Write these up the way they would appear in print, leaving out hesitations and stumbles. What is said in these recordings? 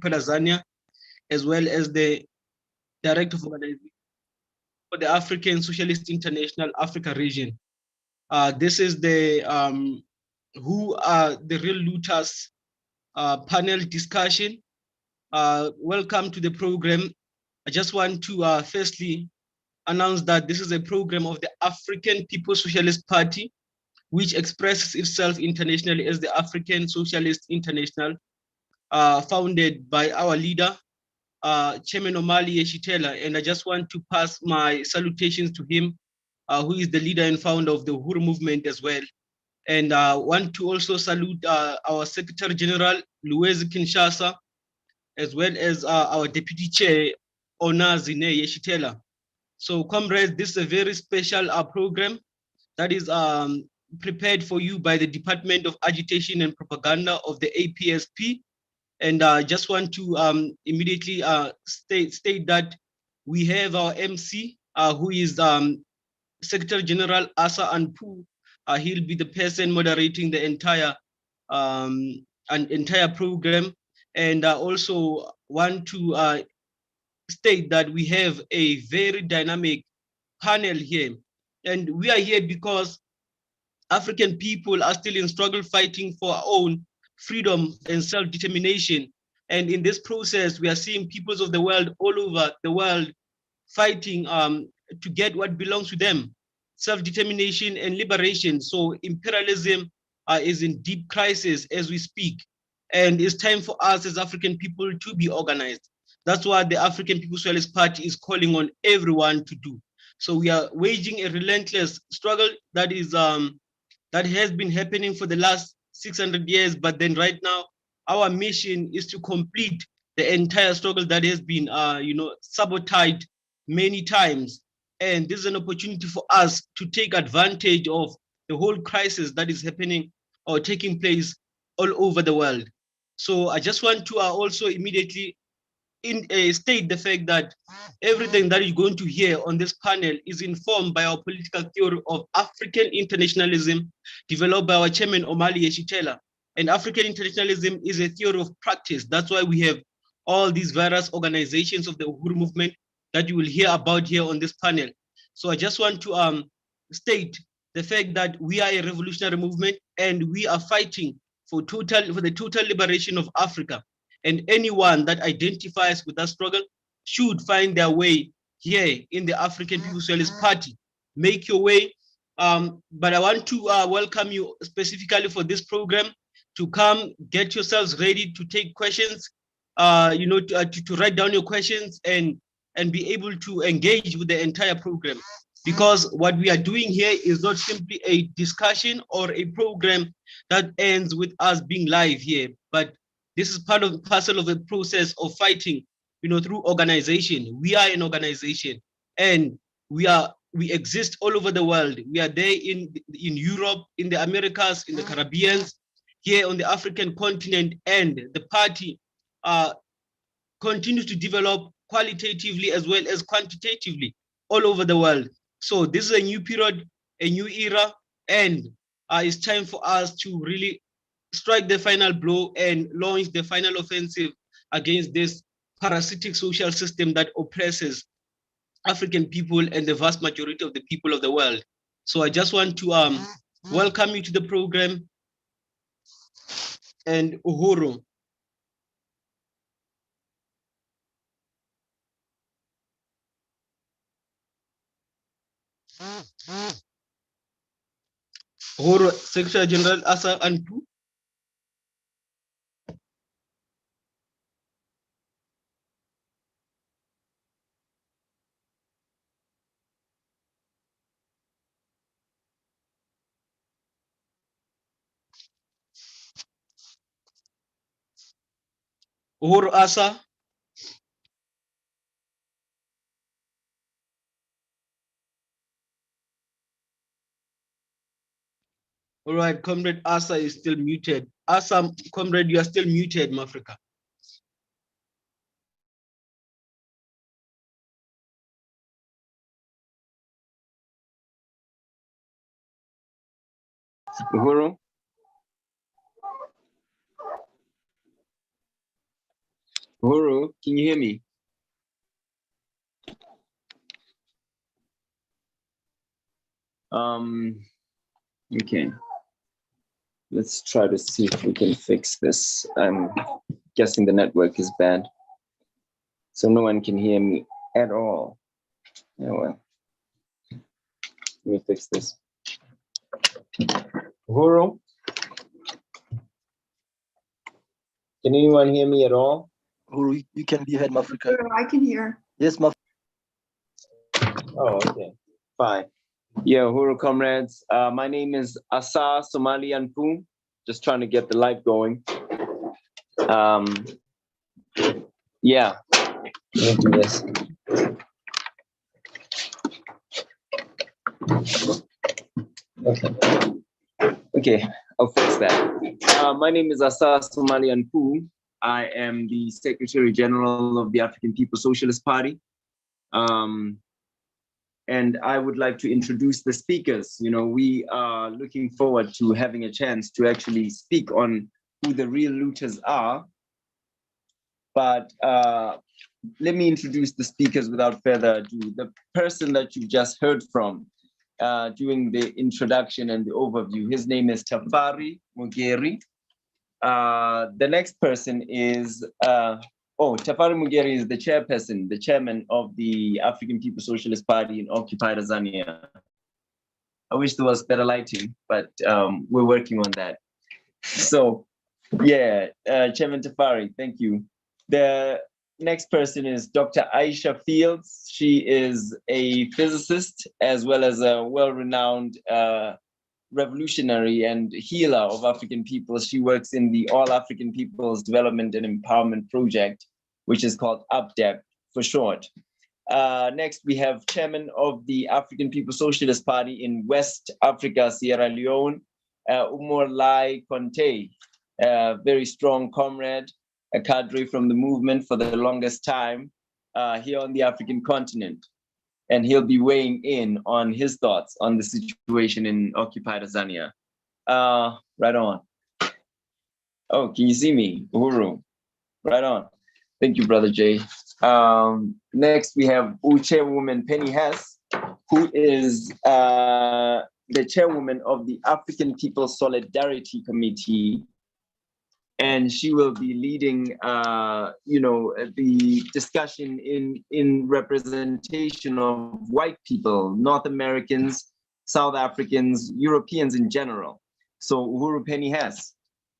Azania, as well as the Director of Organization for the African Socialist International Africa region. This is the Who Are the Real Looters panel discussion. Welcome to the program. I just want to firstly announce that this is a program of the African People's Socialist Party, which expresses itself internationally as the African Socialist International, founded by our leader, Chairman Omali Yeshitela. And I just want to pass my salutations to him, who is the leader and founder of the Uhuru movement as well. And I want to also salute our Secretary General, Louise Kinshasa, as well as our Deputy Chair, Onazine Yeshitela. So comrades, this is a very special program that is prepared for you by the Department of Agitation and Propaganda of the APSP. And I just want to immediately state that we have our MC, who is Secretary General Asa Anpu. He'll be the person moderating the entire program. And I also want to state that we have a very dynamic panel here. And we are here because African people are still in struggle fighting for our own freedom and self-determination. And in this process, we are seeing peoples of the world all over the world fighting to get what belongs to them, self-determination and liberation. So imperialism is in deep crisis as we speak. And it's time for us as African people to be organized. That's what the African People's Socialist Party is calling on everyone to do. So we are waging a relentless struggle that has been happening for the last 600 years. But then right now, our mission is to complete the entire struggle that has been, sabotaged many times. And this is an opportunity for us to take advantage of the whole crisis that is happening or taking place all over the world. So I just want to also immediately state the fact that everything that you're going to hear on this panel is informed by our political theory of African internationalism developed by our chairman Omali Yeshitela. And African internationalism is a theory of practice. That's why we have all these various organizations of the Uhuru movement that you will hear about here on this panel. So I just want to state the fact that we are a revolutionary movement and we are fighting for the total liberation of Africa. And anyone that identifies with that struggle should find their way here in the African People's Socialist Party. Make your way. But I want to welcome you specifically for this program to come, get yourselves ready to take questions, to write down your questions and be able to engage with the entire program. Because what we are doing here is not simply a discussion or a program that ends with us being live here, but this is part of parcel of the process of fighting, through organization. We are an organization, and we exist all over the world. We are there in Europe, in the Americas, in the Caribbean, here on the African continent, and the party continues to develop qualitatively as well as quantitatively all over the world. So this is a new period, a new era, and it's time for us to really strike the final blow and launch the final offensive against this parasitic social system that oppresses African people and the vast majority of the people of the world. So I just want to welcome you to the program, and Uhuru. Uhuru, Secretary General Asa Anpu. Uhuru Asa. All right, Comrade Asa is still muted. Asa, Comrade, you are still muted, Mafrika. Uhuru. Uhuru, can you hear me? Okay. Let's try to see if we can fix this. I'm guessing the network is bad. So no one can hear me at all. Yeah, well, let me fix this. Uhuru, can anyone hear me at all? Uhuru, you can be ahead, Mafrika. I can hear. Yes, Mafrika. Oh, okay, fine. Yeah, Uhuru comrades. My name is Asa Somalian Poo. Just trying to get the light going. Yeah, let me do this. Okay, I'll fix that. My name is Asa Somalian Poo. I am the Secretary General of the African People's Socialist Party. And I would like to introduce the speakers. You know, we are looking forward to having a chance to actually speak on who the real looters are. But let me introduce the speakers without further ado. The person that you just heard from during the introduction and the overview, his name is Tafari Mugeri. The next person is, Tafari Mugeri is the chairperson, the chairman of the African People's Socialist Party in Occupied Azania. I wish there was better lighting, but we're working on that. So, yeah, Chairman Tafari, thank you. The next person is Dr. Aisha Fields. She is a physicist as well as a well-renowned revolutionary and healer of African peoples. She works in the All African Peoples Development and Empowerment Project, which is called UPDEP for short. Next, we have chairman of the African People's Socialist Party in West Africa, Sierra Leone, Umar Lai Conte, a very strong comrade, a cadre from the movement for the longest time here on the African continent. And he'll be weighing in on his thoughts on the situation in Occupied Azania. Right on. Oh, can you see me? Uhuru. Right on. Thank you, Brother Jay. Next, we have Chairwoman Penny Hess, who is the chairwoman of the African People's Solidarity Committee. And she will be leading, the discussion in representation of white people, North Americans, South Africans, Europeans in general. So Uhuru Penny Hess.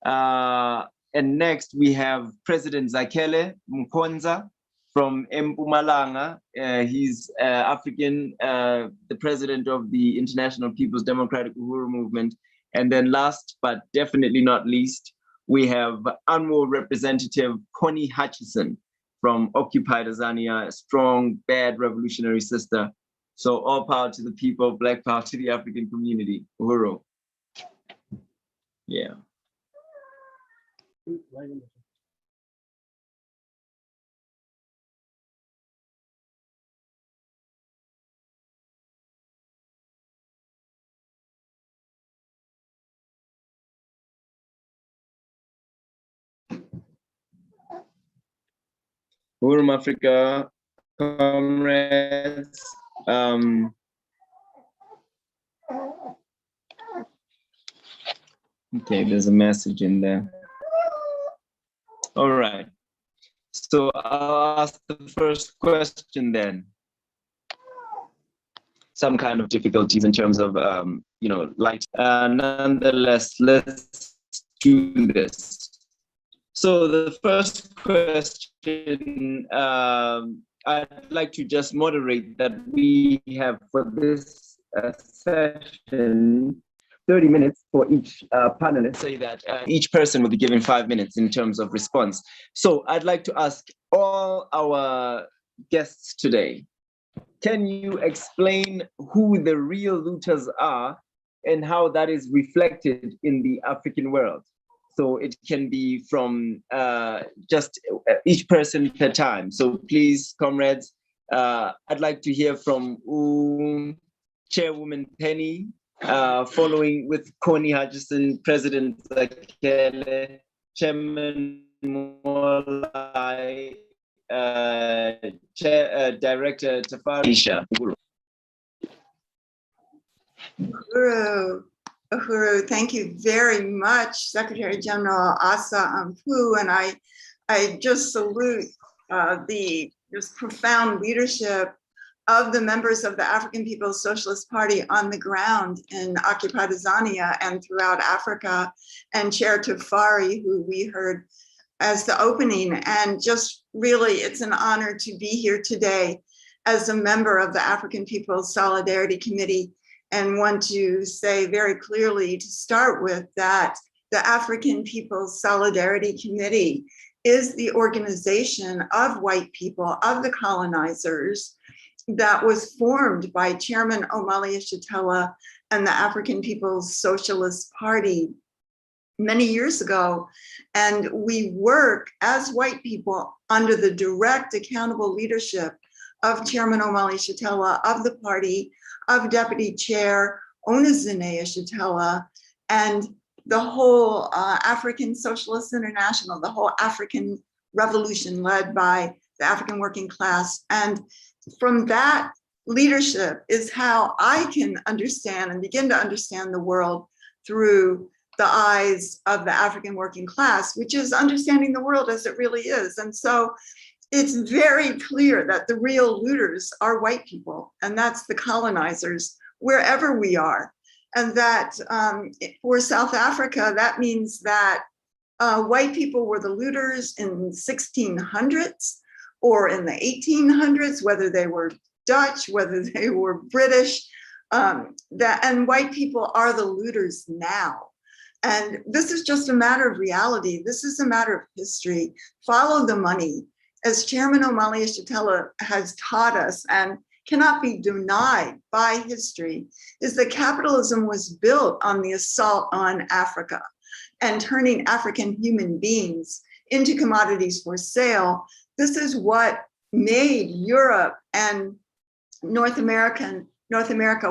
And next we have President Zakele Mkonza from Mpumalanga. He's African, the president of the International People's Democratic Uhuru Movement. And then last, but definitely not least, we have Annual Representative Connie Hutchison from Occupied Azania, a strong, bad revolutionary sister. So all power to the people, black power to the African community. Uhuru. Yeah. Uhuru Africa, comrades. Okay, there's a message in there. All right. So I'll ask the first question then. Some kind of difficulties in terms of, light. Nonetheless, let's do this. So the first question, I'd like to just moderate that we have for this session 30 minutes for each panelist. Say that each person will be given 5 minutes in terms of response. So I'd like to ask all our guests today, can you explain who the real looters are and how that is reflected in the African world? So it can be from just each person per time. So please, comrades, I'd like to hear from Chairwoman Penny, following with Connie Hutchison, President Zakele, Chairman Molai, Director Tafari. Uhuru, thank you very much, Secretary General Asa Ampu, and I just salute the just profound leadership of the members of the African People's Socialist Party on the ground in Occupied Azania and throughout Africa, and Chair Tafari, who we heard as the opening. And just really, it's an honor to be here today as a member of the African People's Solidarity Committee, and want to say very clearly to start with that the African People's Solidarity Committee is the organization of white people, of the colonizers, that was formed by Chairman Omali Yeshitela and the African People's Socialist Party many years ago. And we work as white people under the direct accountable leadership of Chairman Omali Yeshitela, of the party, of Deputy Chair Onizine Yeshitela, and the whole African Socialist International, the whole African revolution led by the African working class. And from that leadership is how I can understand and begin to understand the world through the eyes of the African working class, which is understanding the world as it really is. And so it's very clear that the real looters are white people, and that's the colonizers wherever we are. And that for South Africa, that means that white people were the looters in 1600s or in the 1800s, whether they were Dutch, whether they were British, and white people are the looters now. And this is just a matter of reality. This is a matter of history. Follow the money. As Chairman Omali Yeshitela has taught us and cannot be denied by history, is that capitalism was built on the assault on Africa and turning African human beings into commodities for sale. This is what made Europe and North America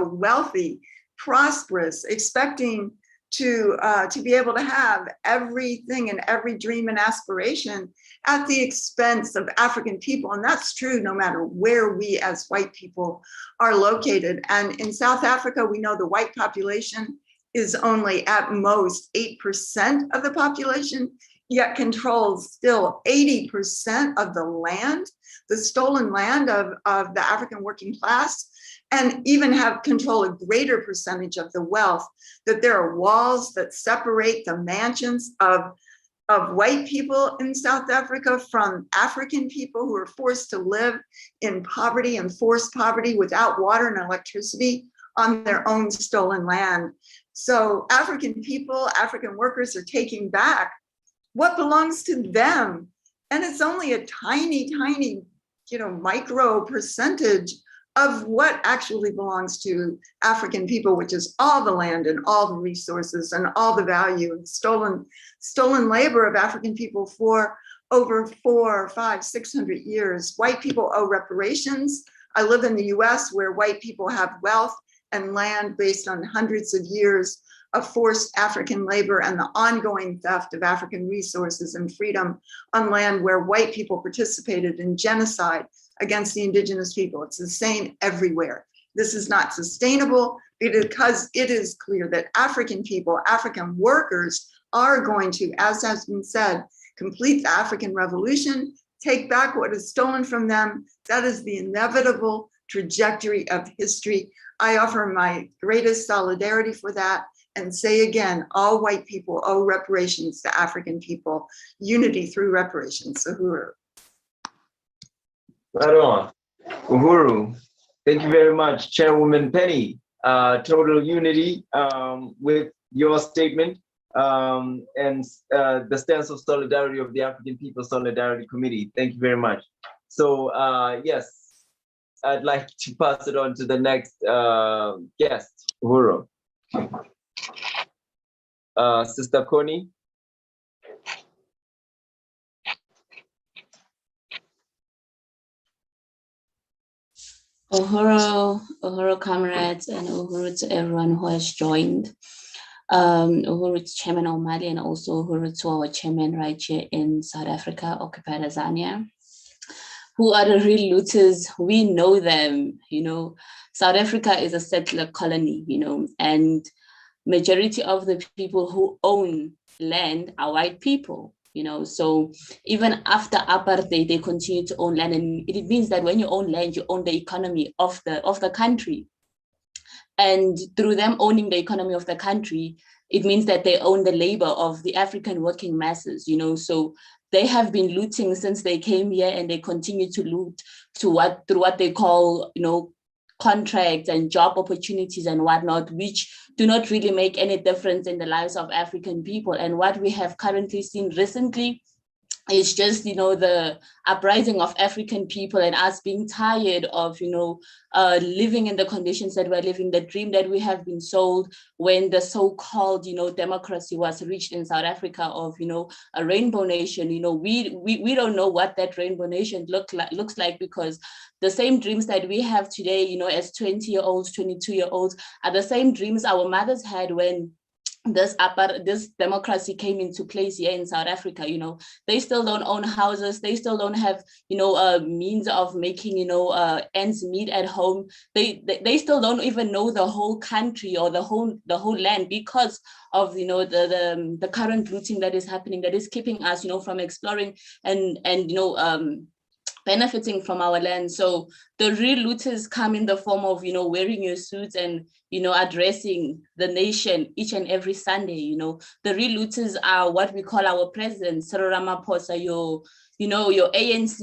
wealthy, prosperous, expecting to be able to have everything and every dream and aspiration at the expense of African people. And that's true no matter where we as white people are located. And in South Africa, we know the white population is only at most 8% of the population, yet controls still 80% of the land, the stolen land of the African working class, and even have control a greater percentage of the wealth, that there are walls that separate the mansions of white people in South Africa from African people who are forced to live in poverty and forced poverty without water and electricity on their own stolen land. So African people, African workers are taking back what belongs to them. And it's only a tiny, tiny, micro percentage of what actually belongs to African people, which is all the land and all the resources and all the value and stolen labor of African people for over 400, 500, 600 years. White people owe reparations. I live in the US where white people have wealth and land based on hundreds of years of forced African labor and the ongoing theft of African resources and freedom on land where white people participated in genocide against the indigenous people. It's the same everywhere. This is not sustainable because it is clear that African people, African workers are going to, as has been said, complete the African Revolution, take back what is stolen from them. That is the inevitable trajectory of history. I offer my greatest solidarity for that and say again, all white people owe reparations to African people, unity through reparations. Uhuru. Right on. Uhuru, thank you very much. Chairwoman Penny, total unity with your statement and the stance of solidarity of the African People's Solidarity Committee. Thank you very much. So yes, I'd like to pass it on to the next guest, Uhuru. Sister Connie. Uhuru comrades, and Uhuru to everyone who has joined. Uhuru's chairman Omali, and also Uhuru's our chairman right here in South Africa, Occupied Azania. Who are the real looters? We know them, you know. South Africa is a settler colony, you know, and majority of the people who own land are white people, you know. So even after apartheid, they continue to own land, and it means that when you own land, you own the economy of the country. And through them owning the economy of the country, it means that they own the labor of the African working masses, you know. So they have been looting since they came here, and they continue to loot through what they call, you know, contracts and job opportunities and whatnot, which do not really make any difference in the lives of African people. And what we have currently seen recently it's just, you know, the uprising of African people and us being tired of, you know, living in the conditions that we're living, the dream that we have been sold when the so-called, you know, democracy was reached in South Africa of, you know, a rainbow nation. You know, we don't know what that rainbow nation looks like, because the same dreams that we have today, you know, as 20-year-olds, 22-year-olds, are the same dreams our mothers had when this democracy came into place here in South Africa. You know, they still don't own houses, they still don't have, you know, means of making, you know, ends meet at home. They still don't even know the whole country or the whole land, because of, you know, the current looting that is happening, that is keeping us, you know, from exploring and you know, benefiting from our land. So the real looters come in the form of, you know, wearing your suits and, you know, addressing the nation each and every Sunday. You know, the real looters are what we call our president, Cyril Ramaphosa, your, you know, your ANC,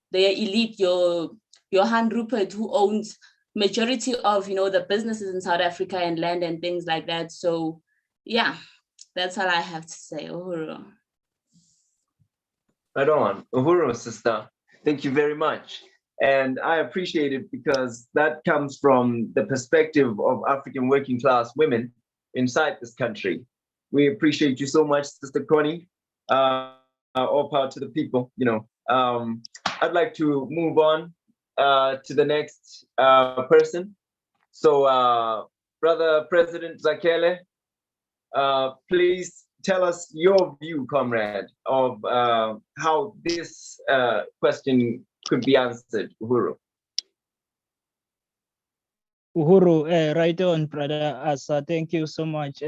their elite, your Han Rupert, who owns majority of, you know, the businesses in South Africa and land and things like that. So yeah, that's all I have to say. Uhuru. Right on. Uhuru, sister. Thank you very much. And I appreciate it because that comes from the perspective of African working class women inside this country. We appreciate you so much, Sister Connie. All power to the people, you know. I'd like to move on to the next person. So, Brother President Zakele, please tell us your view, comrade, of how this question could be answered, Uhuru. Uhuru, right on, brother Asa. Thank you so much.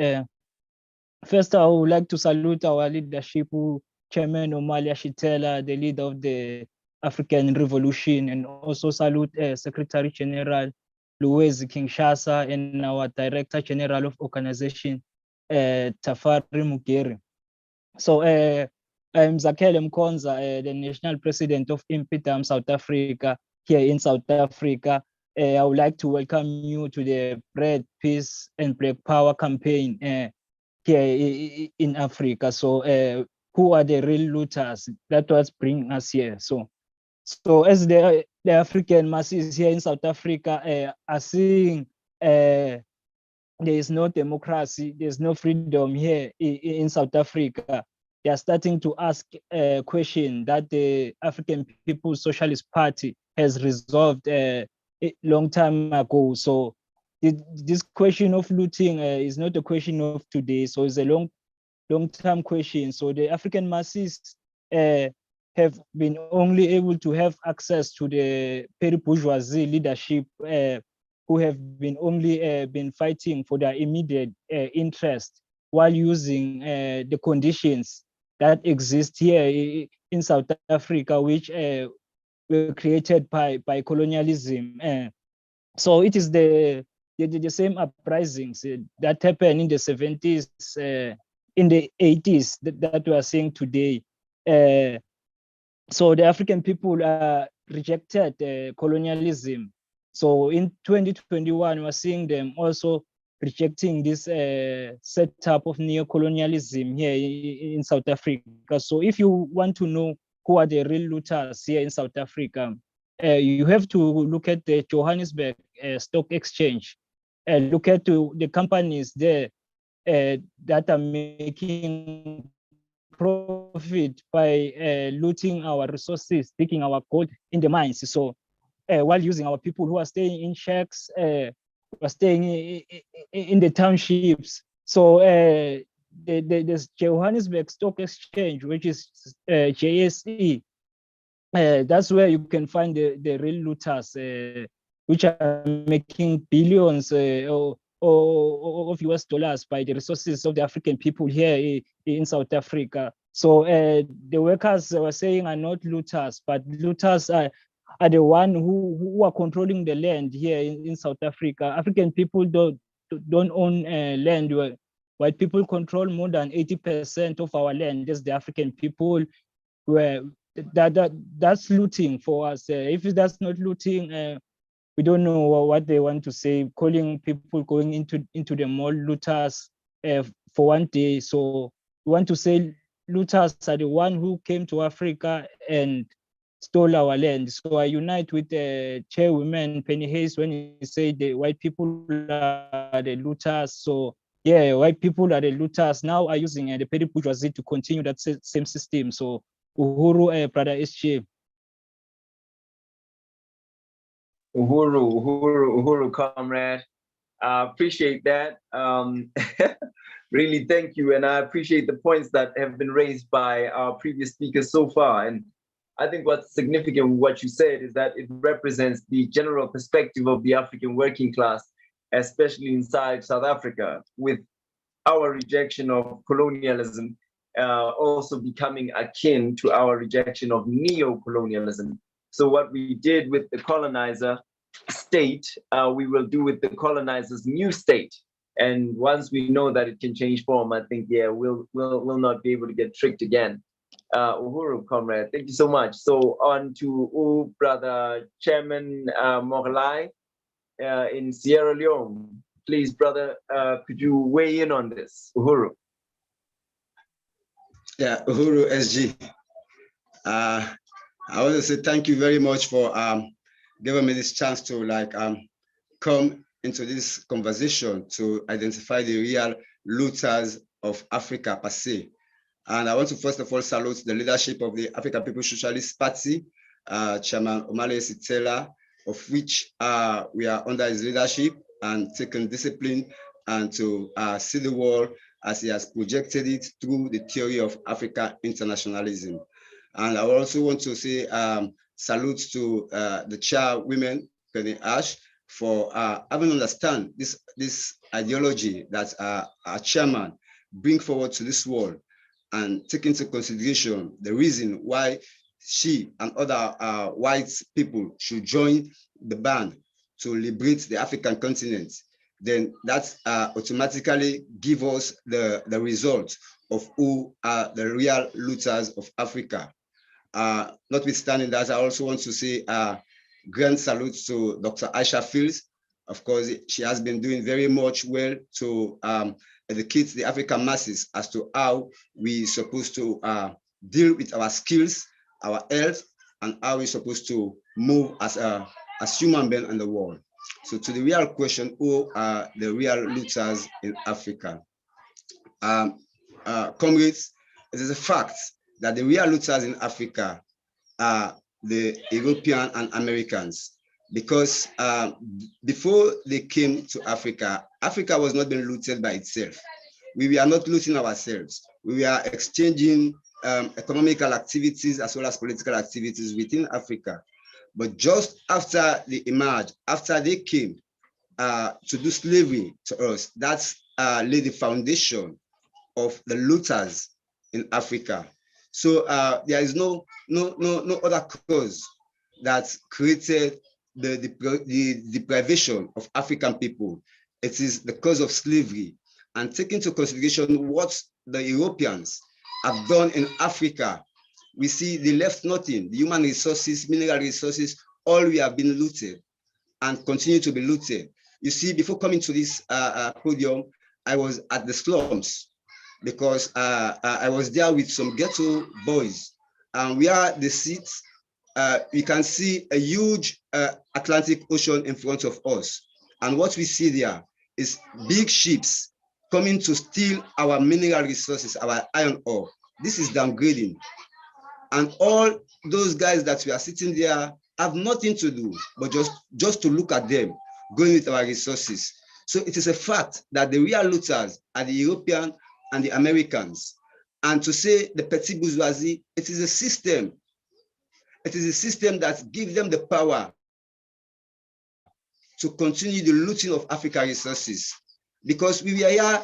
First, I would like to salute our leadership, Chairman Omalia Shitela, the leader of the African Revolution, and also salute Secretary General Louise Kinshasa and our Director General of Organization, Tafari Mugeri. So I'm Zakele Mkonza, the National President of Impetum South Africa, here in South Africa. I would like to welcome you to the Bread, Peace and Black Power campaign here in Africa. So who are the real looters? That was bringing us here. So as the African masses here in South Africa are seeing there is no democracy, there's no freedom here in South Africa. They are starting to ask a question that the African People's Socialist Party has resolved a long time ago. So this question of looting is not a question of today. So it's a long-term question. So the African masses have been only able to have access to the peri-bourgeoisie leadership who have been only been fighting for their immediate interest while using the conditions that exist here in South Africa, which were created by colonialism. So it is the same uprisings that happened in the 70s, in the 80s that we are seeing today. So the African people rejected colonialism. So in 2021, we're seeing them also rejecting this setup of neo-colonialism here in South Africa. So if you want to know who are the real looters here in South Africa, you have to look at the Johannesburg Stock Exchange. Look at the companies there that are making profit by looting our resources, taking our gold in the mines. So while using our people who are staying in shacks, who are staying in the townships, So the Johannesburg Stock Exchange, which is JSE, that's where you can find the real looters, which are making billions of US dollars by the resources of the African people here in South Africa. So the workers were saying are not looters, but looters are the one who are controlling the land here in South Africa. African people don't own land. White people control more than 80% of our land. As the African people, where that's looting for us. If that's not looting, we don't know what they want to say. Calling people going into the mall looters for one day. So we want to say looters are the one who came to Africa and stole our land. So I unite with the chairwoman Penny Hayes when he said the white people are the looters. So yeah, white people are the looters now are using the petty bourgeoisie to continue that same system. So Uhuru, brother SJ. Uhuru, comrade. I appreciate that. Really, thank you. And I appreciate the points that have been raised by our previous speakers so far. And I think what's significant with what you said is that it represents the general perspective of the African working class, especially inside South Africa, with our rejection of colonialism also becoming akin to our rejection of neo-colonialism. So what we did with the colonizer state, we will do with the colonizer's new state. And once we know that it can change form, I think, yeah, we'll not be able to get tricked again. Uhuru, comrade, thank you so much. So on to brother Chairman Morlai in Sierra Leone. Please, brother, could you weigh in on this? Uhuru. Yeah, Uhuru SG. I want to say thank you very much for giving me this chance to come into this conversation to identify the real looters of Africa per se. And I want to first of all salute the leadership of the African People's Socialist Party, Chairman Omale Sitela, of which we are under his leadership and taking discipline and to see the world as he has projected it through the theory of African internationalism. And I also want to say salute to the chairwoman, Penny Ash, for having understand this ideology that our chairman bring forward to this world and take into consideration the reason why she and other white people should join the band to liberate the African continent. Then that automatically give us the result of who are the real looters of Africa. Notwithstanding that, I also want to say grand salute to Dr. Aisha Fields. Of course, she has been doing very much well to educate the African masses as to how we supposed to deal with our skills, our health, and how we're supposed to move as human beings in the world. So to the real question, who are the real looters in Africa? Comrades, it is a fact that the real looters in Africa are the European and Americans, because before they came to Africa, Africa was not being looted by itself. We were not looting ourselves. We were exchanging economical activities as well as political activities within Africa. But just after they emerged, after they came to do slavery to us, that's laid the foundation of the looters in Africa. So there is no other cause that created the deprivation of African people. It is the cause of slavery. And taking into consideration what the Europeans have done in Africa, we see they left nothing. The human resources, mineral resources, all we have been looted and continue to be looted. You see, before coming to this podium, I was at the slums because I was there with some ghetto boys. And we are the seats. We can see a huge Atlantic Ocean in front of us. And what we see there is big ships coming to steal our mineral resources, our iron ore. This is downgrading. And all those guys that we are sitting there have nothing to do, but just to look at them, going with our resources. So it is a fact that the real looters are the European and the Americans. And to say the petit bourgeoisie, it is a system. It is a system that gives them the power to continue the looting of African resources. Because we were here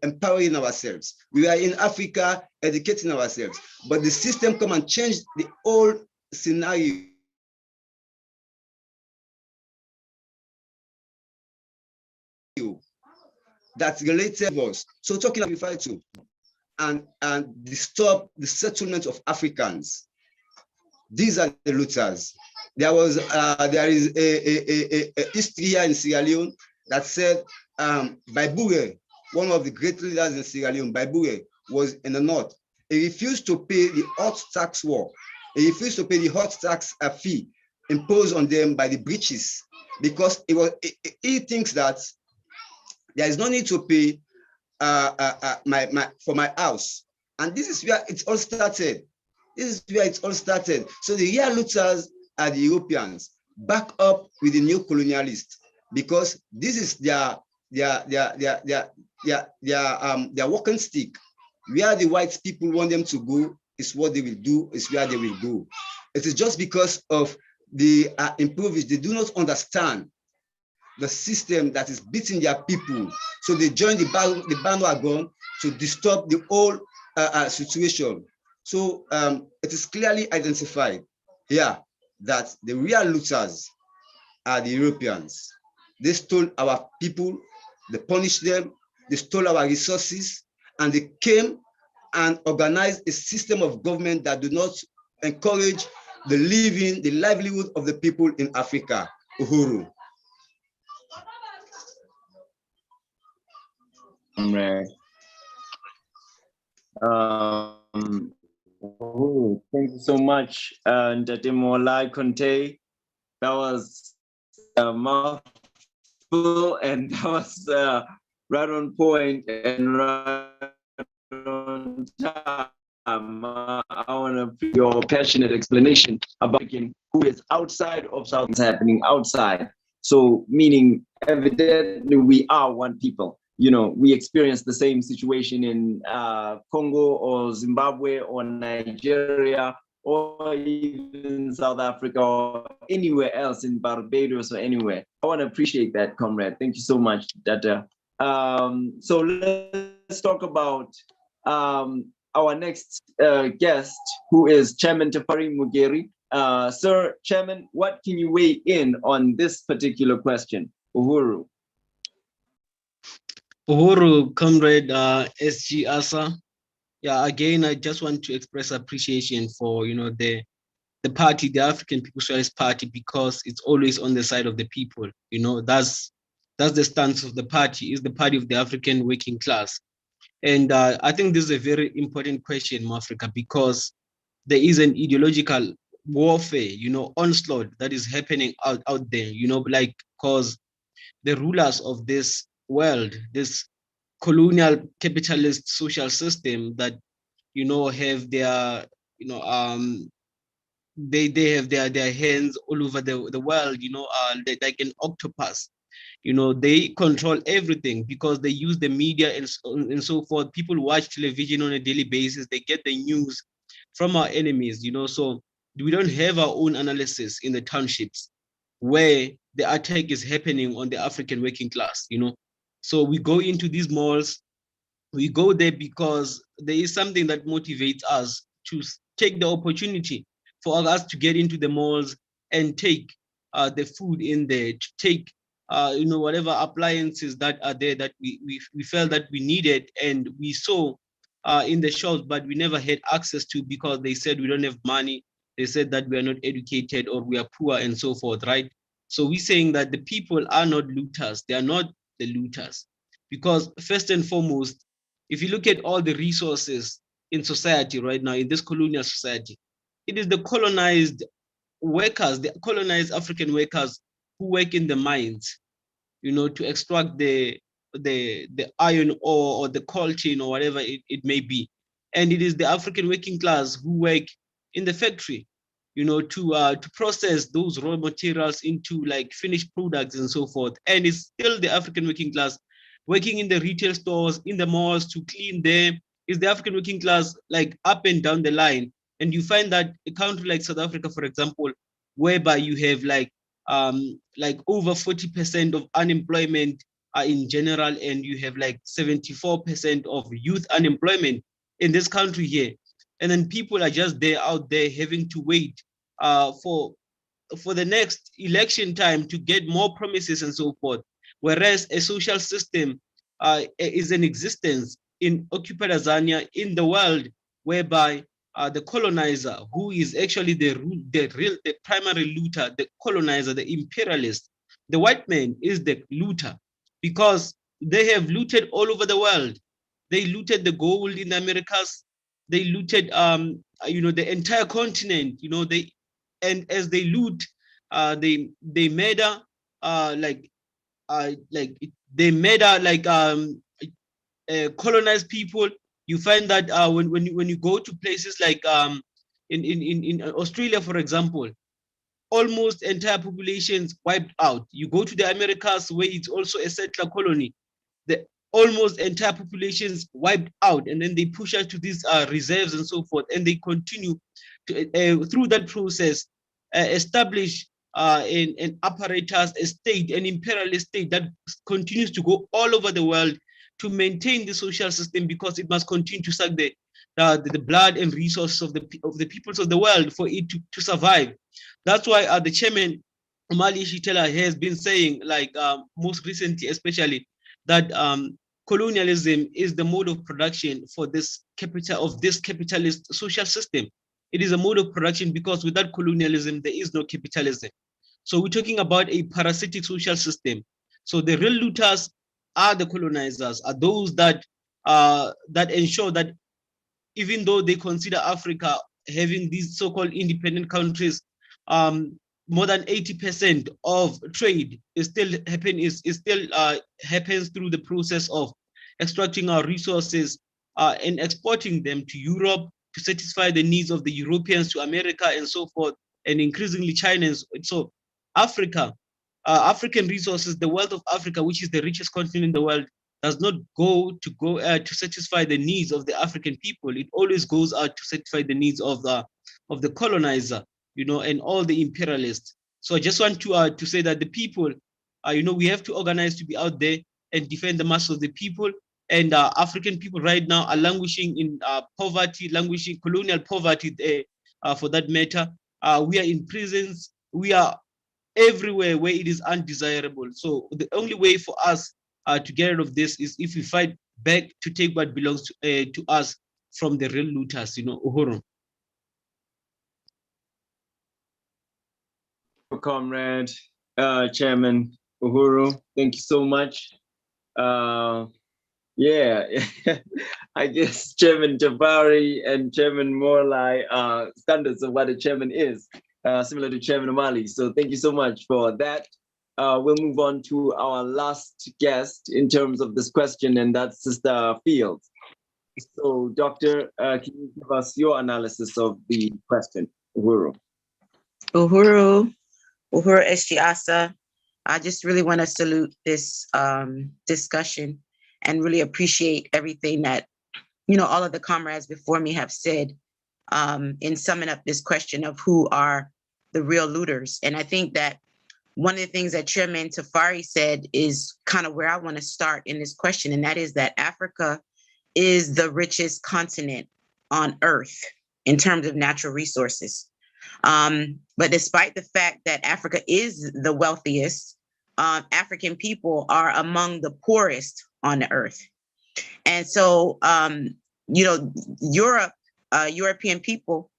empowering ourselves. We are in Africa educating ourselves. But the system come and change the whole scenario. That's related to us. So talking about refer to and disturb the settlement of Africans. These are the looters. There is a history here in Sierra Leone that said Baibure, one of the great leaders in Sierra Leone, Baibure, was in the north. He refused to pay the hot tax war. He refused to pay the hot tax fee imposed on them by the British because he thinks that there is no need to pay for my house. And this is where it all started. This is where it all started. So the real looters are the Europeans, back up with the new colonialists, because this is their walking stick. Where the white people want them to go is what they will do, is where they will go. It is just because of the impoverished, they do not understand the system that is beating their people. So they join the bandwagon to disturb the whole situation. So it is clearly identified here that the real looters are the Europeans. They stole our people, they punished them, they stole our resources, and they came and organized a system of government that do not encourage the living, the livelihood of the people in Africa. Uhuru. Right. Thank you so much, Ndatimolai Conte. That was a mouthful, and that was right on point and right on time. I want to appreciate your passionate explanation about who is outside of South is happening outside. So, meaning evidently we are one people. You know, we experience the same situation in Congo or Zimbabwe or Nigeria or even South Africa or anywhere else in Barbados or anywhere. I want to appreciate that, comrade. Thank you so much, Dada. So let's talk about our next guest, who is Chairman Tafari Mugeri. Sir Chairman, what can you weigh in on this particular question? Uhuru. Uhuru, comrade SG Asa. Yeah, again, I just want to express appreciation for the party, the African People's Socialist Party, because it's always on the side of the people. That's the stance of the party. Is the party of the African working class. And I think this is a very important question in Africa, because there is an ideological warfare, onslaught that is happening out there, because the rulers of this world, this colonial capitalist social system that, have their, they have their hands all over the world, like an octopus. They control everything because they use the media and so forth. People watch television on a daily basis. They get the news from our enemies, so we don't have our own analysis in the townships where the attack is happening on the African working class, So we go into these malls, we go there because there is something that motivates us to take the opportunity for us to get into the malls and take the food in there, to take whatever appliances that are there that we felt that we needed and we saw in the shops, but we never had access to because they said we don't have money. They said that we are not educated or we are poor and so forth, right? So we're saying that the people are not looters. They are not the looters. Because first and foremost, if you look at all the resources in society right now, in this colonial society, it is the colonized workers, the colonized African workers who work in the mines, to extract the iron ore or the coal chain or whatever it may be. And it is the African working class who work in the factory, to process those raw materials into like finished products and so forth. And it's still the African working class working in the retail stores, in the malls to clean them. Is the African working class like up and down the line. And you find that a country like South Africa, for example, whereby you have like over 40% of unemployment in general, and you have like 74% of youth unemployment in this country here. And then people are just there out there having to wait for the next election time to get more promises and so forth. Whereas a social system is in existence in occupied Azania in the world, whereby the colonizer, who is actually the primary looter, the colonizer, the imperialist, the white man is the looter, because they have looted all over the world. They looted the gold in the Americas. They looted, the entire continent. And as they loot, they murder, they murder colonized people. You find that when you go to places like in Australia, for example, almost entire populations wiped out. You go to the Americas, where it's also a settler colony, the almost entire populations wiped out, and then they push us to these reserves and so forth, and they continue to, through that process, establish an apparatus, a state, an imperialist state that continues to go all over the world to maintain the social system, because it must continue to suck the blood and resources of the peoples of the world for it to survive. That's why the chairman, Omali Shitela, has been saying, like most recently, especially, that colonialism is the mode of production for this capitalist social system. It is a mode of production because without colonialism, there is no capitalism. So we're talking about a parasitic social system. So the real looters are the colonizers, are those that ensure that even though they consider Africa having these so-called independent countries, more than 80% of trade is still happens through the process of extracting our resources and exporting them to Europe to satisfy the needs of the Europeans, to America and so forth, and increasingly China. So Africa, African resources, the wealth of Africa, which is the richest continent in the world, does not go to satisfy the needs of the African people. It always goes out to satisfy the needs of the colonizer, and all the imperialists. So I just want to say that the people, we have to organize to be out there and defend the mass of the people. And African people right now are languishing in poverty, languishing colonial poverty, for that matter. We are in prisons. We are everywhere where it is undesirable. So the only way for us to get rid of this is if we fight back to take what belongs to us from the real looters, Uhuru. Comrade, Chairman Uhuru, thank you so much. Yeah, I guess Chairman Jabari and Chairman Morlai are standards of what a chairman is, similar to Chairman Omali. So thank you so much for that. We'll move on to our last guest in terms of this question, and that's Sister Fields. So, Doctor, can you give us your analysis of the question, Uhuru? Uhuru Estiasa. I just really want to salute this discussion and really appreciate everything that, all of the comrades before me have said in summing up this question of who are the real looters. And I think that one of the things that Chairman Tafari said is kind of where I want to start in this question, and that is that Africa is the richest continent on Earth in terms of natural resources. But despite the fact that Africa is the wealthiest, African people are among the poorest on the earth. And so, European people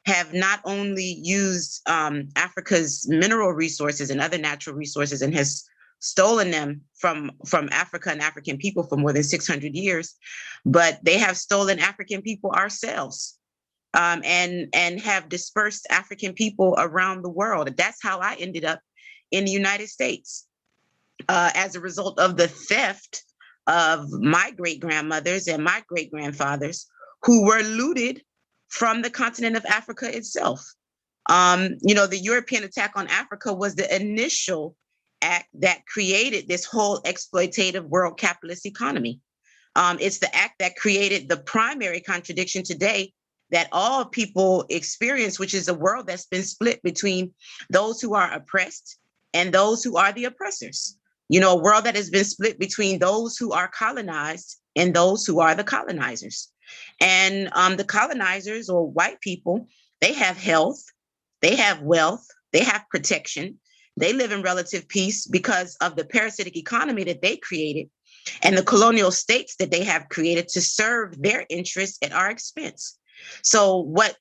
have not only used Africa's mineral resources and other natural resources and has stolen them from Africa and African people for more than 600 years, but they have stolen African people ourselves. And have dispersed African people around the world. That's how I ended up in the United States as a result of the theft of my great-grandmothers and my great-grandfathers who were looted from the continent of Africa itself. The European attack on Africa was the initial act that created this whole exploitative world capitalist economy. It's the act that created the primary contradiction today that all people experience, which is a world that's been split between those who are oppressed and those who are the oppressors. A world that has been split between those who are colonized and those who are the colonizers. And the colonizers, or white people, they have health, they have wealth, they have protection, they live in relative peace because of the parasitic economy that they created and the colonial states that they have created to serve their interests at our expense. So what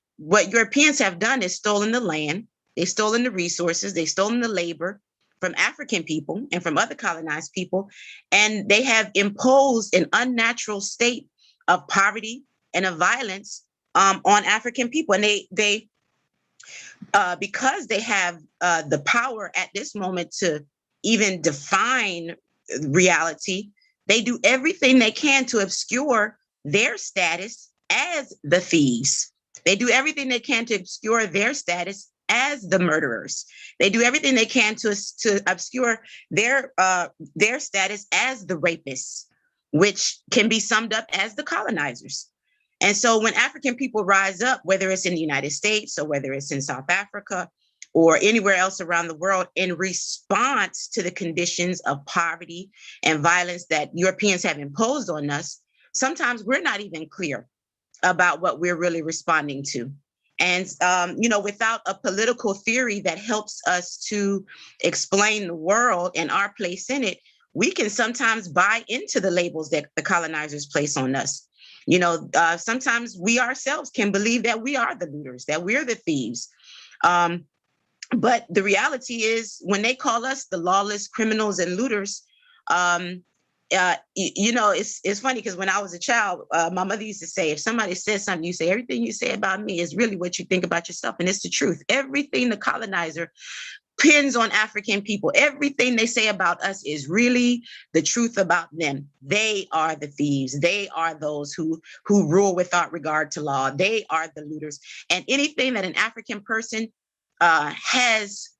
Europeans have done is stolen the land, they've stolen the resources, they've stolen the labor from African people and from other colonized people, and they have imposed an unnatural state of poverty and of violence on African people. And they because they have the power at this moment to even define reality, they do everything they can to obscure their status as the thieves. They do everything they can to obscure their status as the murderers. They do everything they can to obscure their status as the rapists, which can be summed up as the colonizers. And so when African people rise up, whether it's in the United States or whether it's in South Africa or anywhere else around the world, in response to the conditions of poverty and violence that Europeans have imposed on us, sometimes we're not even clear about what we're really responding to. And, without a political theory that helps us to explain the world and our place in it, we can sometimes buy into the labels that the colonizers place on us. Sometimes we ourselves can believe that we are the looters, that we're the thieves. But the reality is, when they call us the lawless criminals and looters, it's funny because when I was a child, my mother used to say, if somebody says something, you say, everything you say about me is really what you think about yourself. And it's the truth. Everything the colonizer pins on African people, everything they say about us is really the truth about them. They are the thieves. They are those who rule without regard to law. They are the looters. And anything that an African person has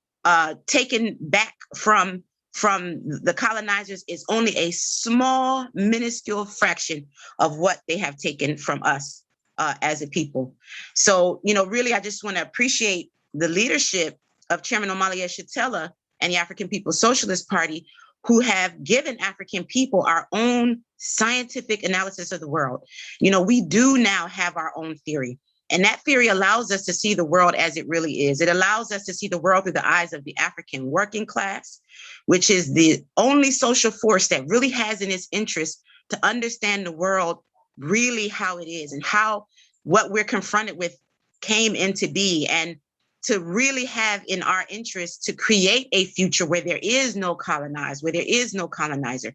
taken back from the colonizers is only a small, minuscule fraction of what they have taken from us as a people. So, really, I just want to appreciate the leadership of Chairman Omali Yeshitela and the African People's Socialist Party, who have given African people our own scientific analysis of the world. We do now have our own theory. And that theory allows us to see the world as it really is. It allows us to see the world through the eyes of the African working class, which is the only social force that really has in its interest to understand the world really how it is and how what we're confronted with came into be, and to really have in our interest to create a future where there is no colonized, where there is no colonizer.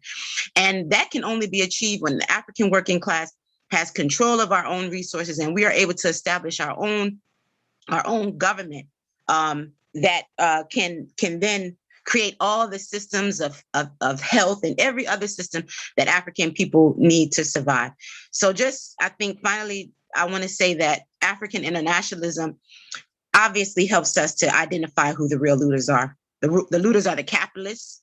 And that can only be achieved when the African working class has control of our own resources, and we are able to establish our own government that can then create all the systems of health and every other system that African people need to survive. So I think finally, I want to say that African internationalism obviously helps us to identify who the real looters are. The looters are the capitalists.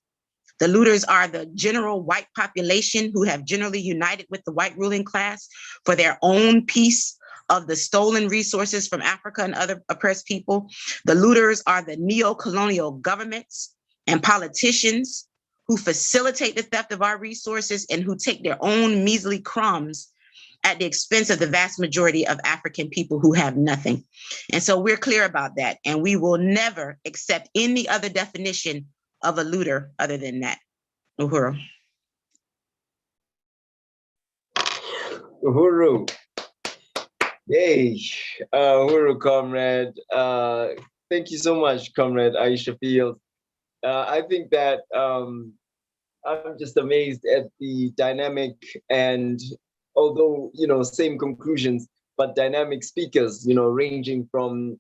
The looters are the general white population who have generally united with the white ruling class for their own piece of the stolen resources from Africa and other oppressed people. The looters are the neo-colonial governments and politicians who facilitate the theft of our resources and who take their own measly crumbs at the expense of the vast majority of African people who have nothing. And so we're clear about that. And we will never accept any other definition of a looter other than that. Uhuru. Uhuru. Yay. Uhuru, comrade. Thank you so much, comrade Aisha Fields. I think that I'm just amazed at the dynamic and, although, same conclusions, but dynamic speakers, ranging from,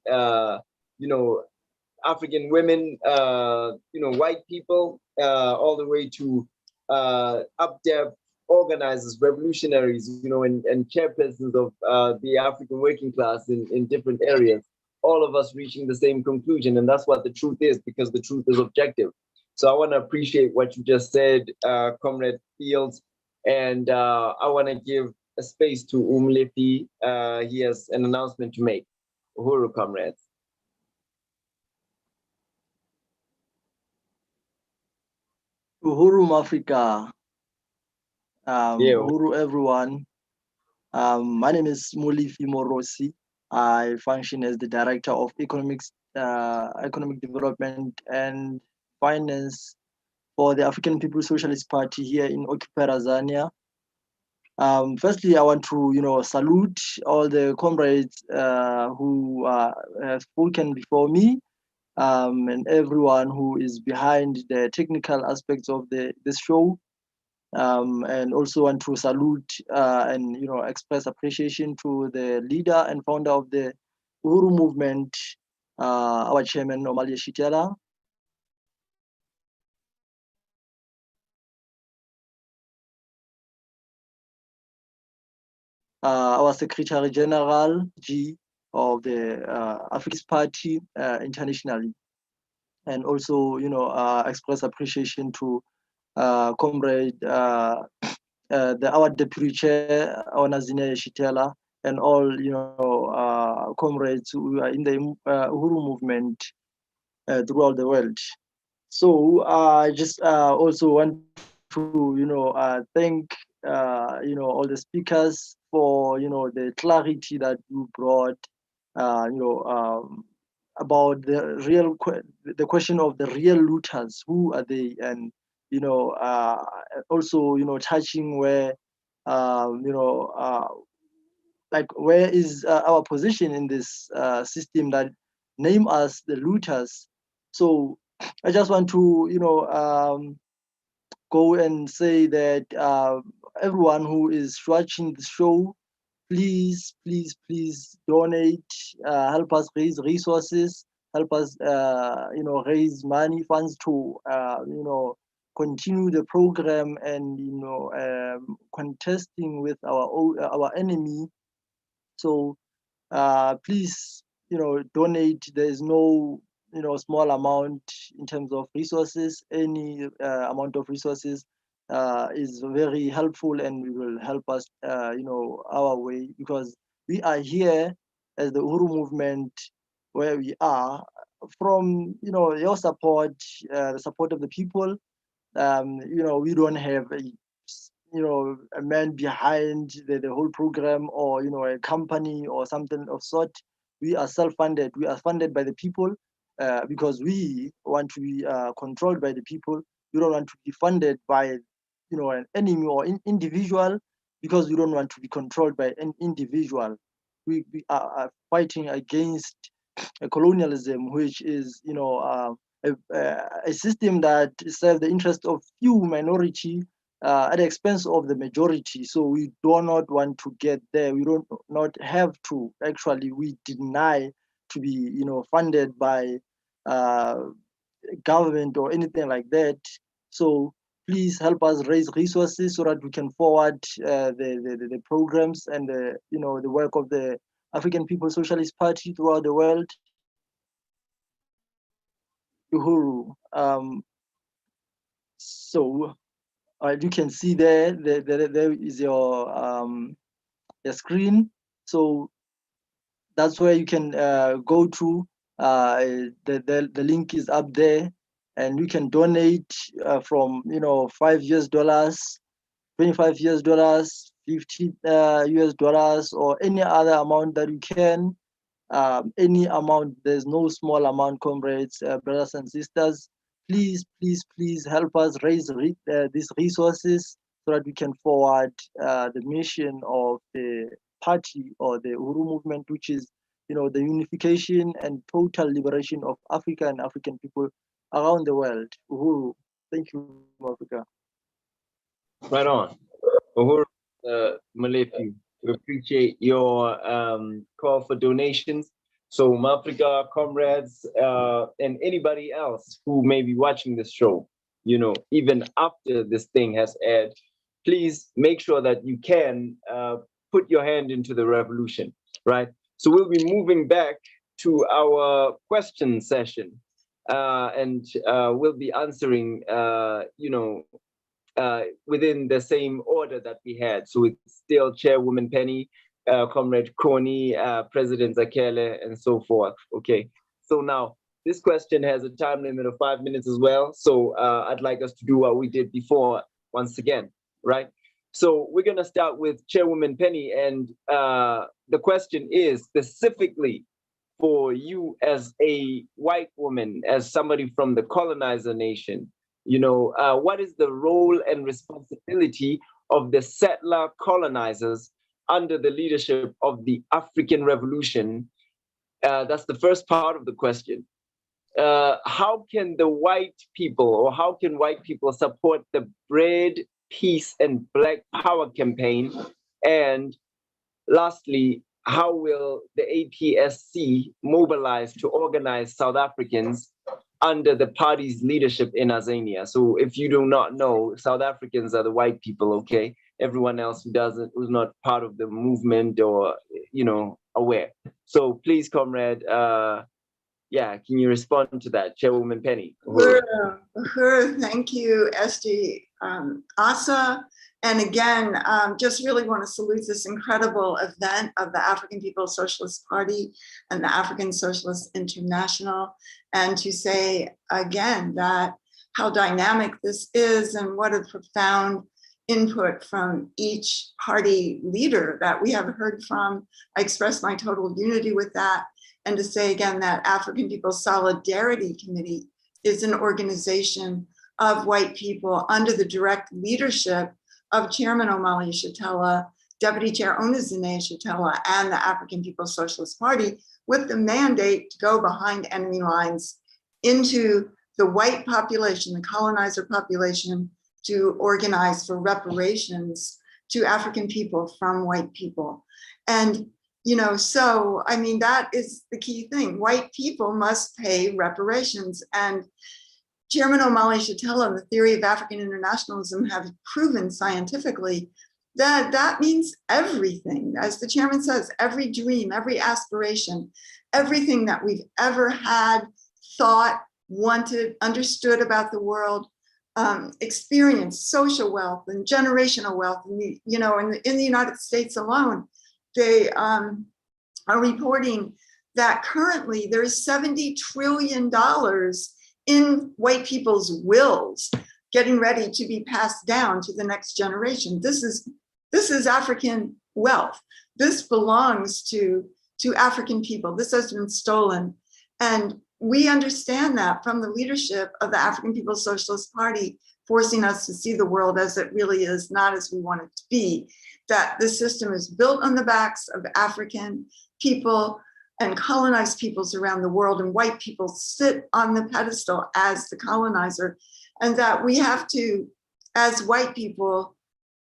African women, white people, all the way to up there organizers, revolutionaries, and chairpersons of the African working class in different areas. all of us reaching the same conclusion. And that's what the truth is, because the truth is objective. So I want to appreciate what you just said, Comrade Fields. And I want to give a space to Umlefi. He has an announcement to make. Uhuru, comrades. Uhuru Africa. Yeah. Uhuru everyone. My name is Mulifi Morosi. I function as the Director of Economic Development and Finance for the African People's Socialist Party here in Occupied Azania. Firstly, I want to, salute all the comrades who have spoken before me, and everyone who is behind the technical aspects of this show. And also want to salute and express appreciation to the leader and founder of the Uhuru movement, our chairman Omali Shitela. Our Secretary General G of the African Party internationally, and also express appreciation to Comrade our Deputy Chair Onazine Shitela, and all comrades who are in the Uhuru movement throughout the world. So I just also want to thank all the speakers for the clarity that you brought about the question of the real looters. Who are they? And also touching where like where is our position in this system that name us the looters. So I just want to go and say that everyone who is watching the show, please donate, help us raise resources, help us raise money, funds to continue the program, and contesting with our enemy. So please donate. There is no small amount in terms of resources. Any amount of resources is very helpful and will help us our way, because we are here as the Uhuru movement, where we are from your support, the support of the people. We don't have a man behind the whole program, or a company or something of sort. We are self-funded. We are funded by the people because we want to be controlled by the people. We don't want to be funded by an enemy or individual, because we don't want to be controlled by an individual. We are fighting against colonialism, which is a system that serves the interest of few minority at the expense of the majority. So we do not want to get there. We don't not have to. Actually, we deny to be funded by government or anything like that. So please help us raise resources so that we can forward the programs and the work of the African People's Socialist Party throughout the world. Uhuru. So you can see there is your screen. So that's where you can go to. The link is up there, and you can donate from $5, $25, $50, or any other amount that you can. Any amount. There's no small amount, comrades, brothers and sisters. Please help us raise these resources so that we can forward the mission of the party or the Uhuru movement, which is the unification and total liberation of Africa and African people around the world. Uhuru. Thank you, Africa. Right on. Uhuru, Malefi, we appreciate your call for donations. So Africa comrades and anybody else who may be watching this show, even after this thing has aired, please make sure that you can put your hand into the revolution, right? So we'll be moving back to our question session, and we'll be answering, within the same order that we had. So it's still Chairwoman Penny, Comrade Coney, President Zakele, and so forth. Okay. So now this question has a time limit of 5 minutes as well. So I'd like us to do what we did before once again, right? So we're going to start with Chairwoman Penny, and the question is specifically for you as a white woman, as somebody from the colonizer nation. What is the role and responsibility of the settler colonizers under the leadership of the African Revolution? That's the first part of the question. How can the white people, or how can white people support the Bread, Peace, and Black Power campaign? And lastly, how will the APSC mobilize to organize South Africans under the party's leadership in Azania? So if you do not know, South Africans are the white people, okay? Everyone else who's not part of the movement or, aware. So please, comrade, can you respond to that, Chairwoman Penny? Thank you, SG Asa. And again, just really want to salute this incredible event of the African People's Socialist Party and the African Socialist International, and to say again that how dynamic this is and what a profound input from each party leader that we have heard from. I express my total unity with that. And to say again that African People's Solidarity Committee is an organization of white people under the direct leadership of Chairman Omali Yeshitela, Deputy Chair Onizine Yeshitela, and the African People's Socialist Party, with the mandate to go behind enemy lines into the white population, the colonizer population, to organize for reparations to African people from white people. And so, that is the key thing. White people must pay reparations. And Chairman Omali Yeshitela and the theory of African internationalism have proven scientifically that that means everything. As the chairman says, every dream, every aspiration, everything that we've ever had, thought, wanted, understood about the world, experienced, social wealth and generational wealth. And in the United States alone, they are reporting that currently there's $70 trillion in white people's wills getting ready to be passed down to the next generation. This is African wealth. This belongs to African people. This has been stolen. And we understand that from the leadership of the African People's Socialist Party, forcing us to see the world as it really is, not as we want it to be, that the system is built on the backs of African people and colonized peoples around the world, and white people sit on the pedestal as the colonizer, and that we have to, as white people,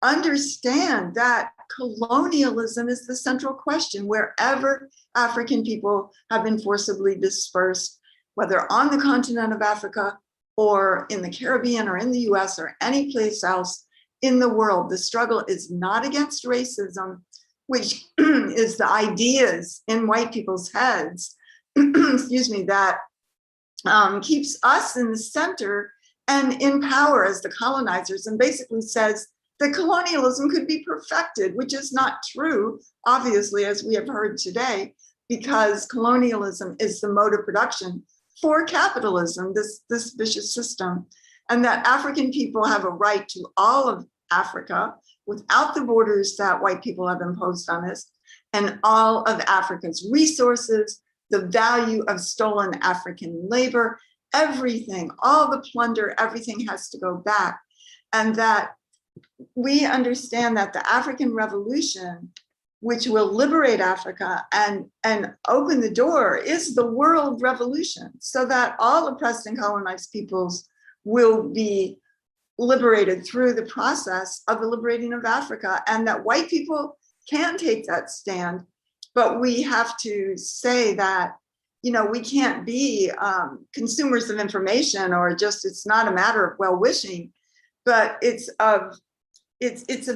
understand that colonialism is the central question wherever African people have been forcibly dispersed, whether on the continent of Africa or in the Caribbean or in the US or any place else in the world. The struggle is not against racism, which is the ideas in white people's heads, that keeps us in the center and in power as the colonizers, and basically says that colonialism could be perfected, which is not true, obviously, as we have heard today, because colonialism is the mode of production for capitalism, this vicious system, and that African people have a right to all of Africa without the borders that white people have imposed on us, and all of Africa's resources, the value of stolen African labor, everything, all the plunder, everything has to go back. And that we understand that the African Revolution, which will liberate Africa and open the door, is the world revolution, so that all oppressed and colonized peoples will be liberated through the process of the liberating of Africa, and that white people can take that stand. But we have to say that, we can't be consumers of information, or just, it's not a matter of well-wishing, but it's of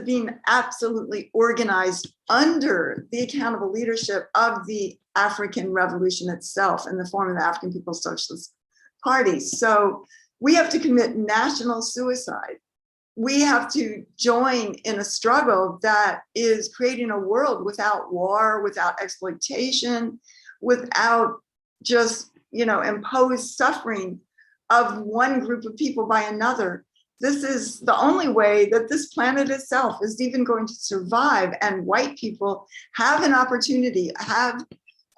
being absolutely organized under the accountable leadership of the African revolution itself in the form of the African People's Socialist Party. So we have to commit national suicide. We have to join in a struggle that is creating a world without war, without exploitation, without just, imposed suffering of one group of people by another. This is the only way that this planet itself is even going to survive, and white people have an opportunity, have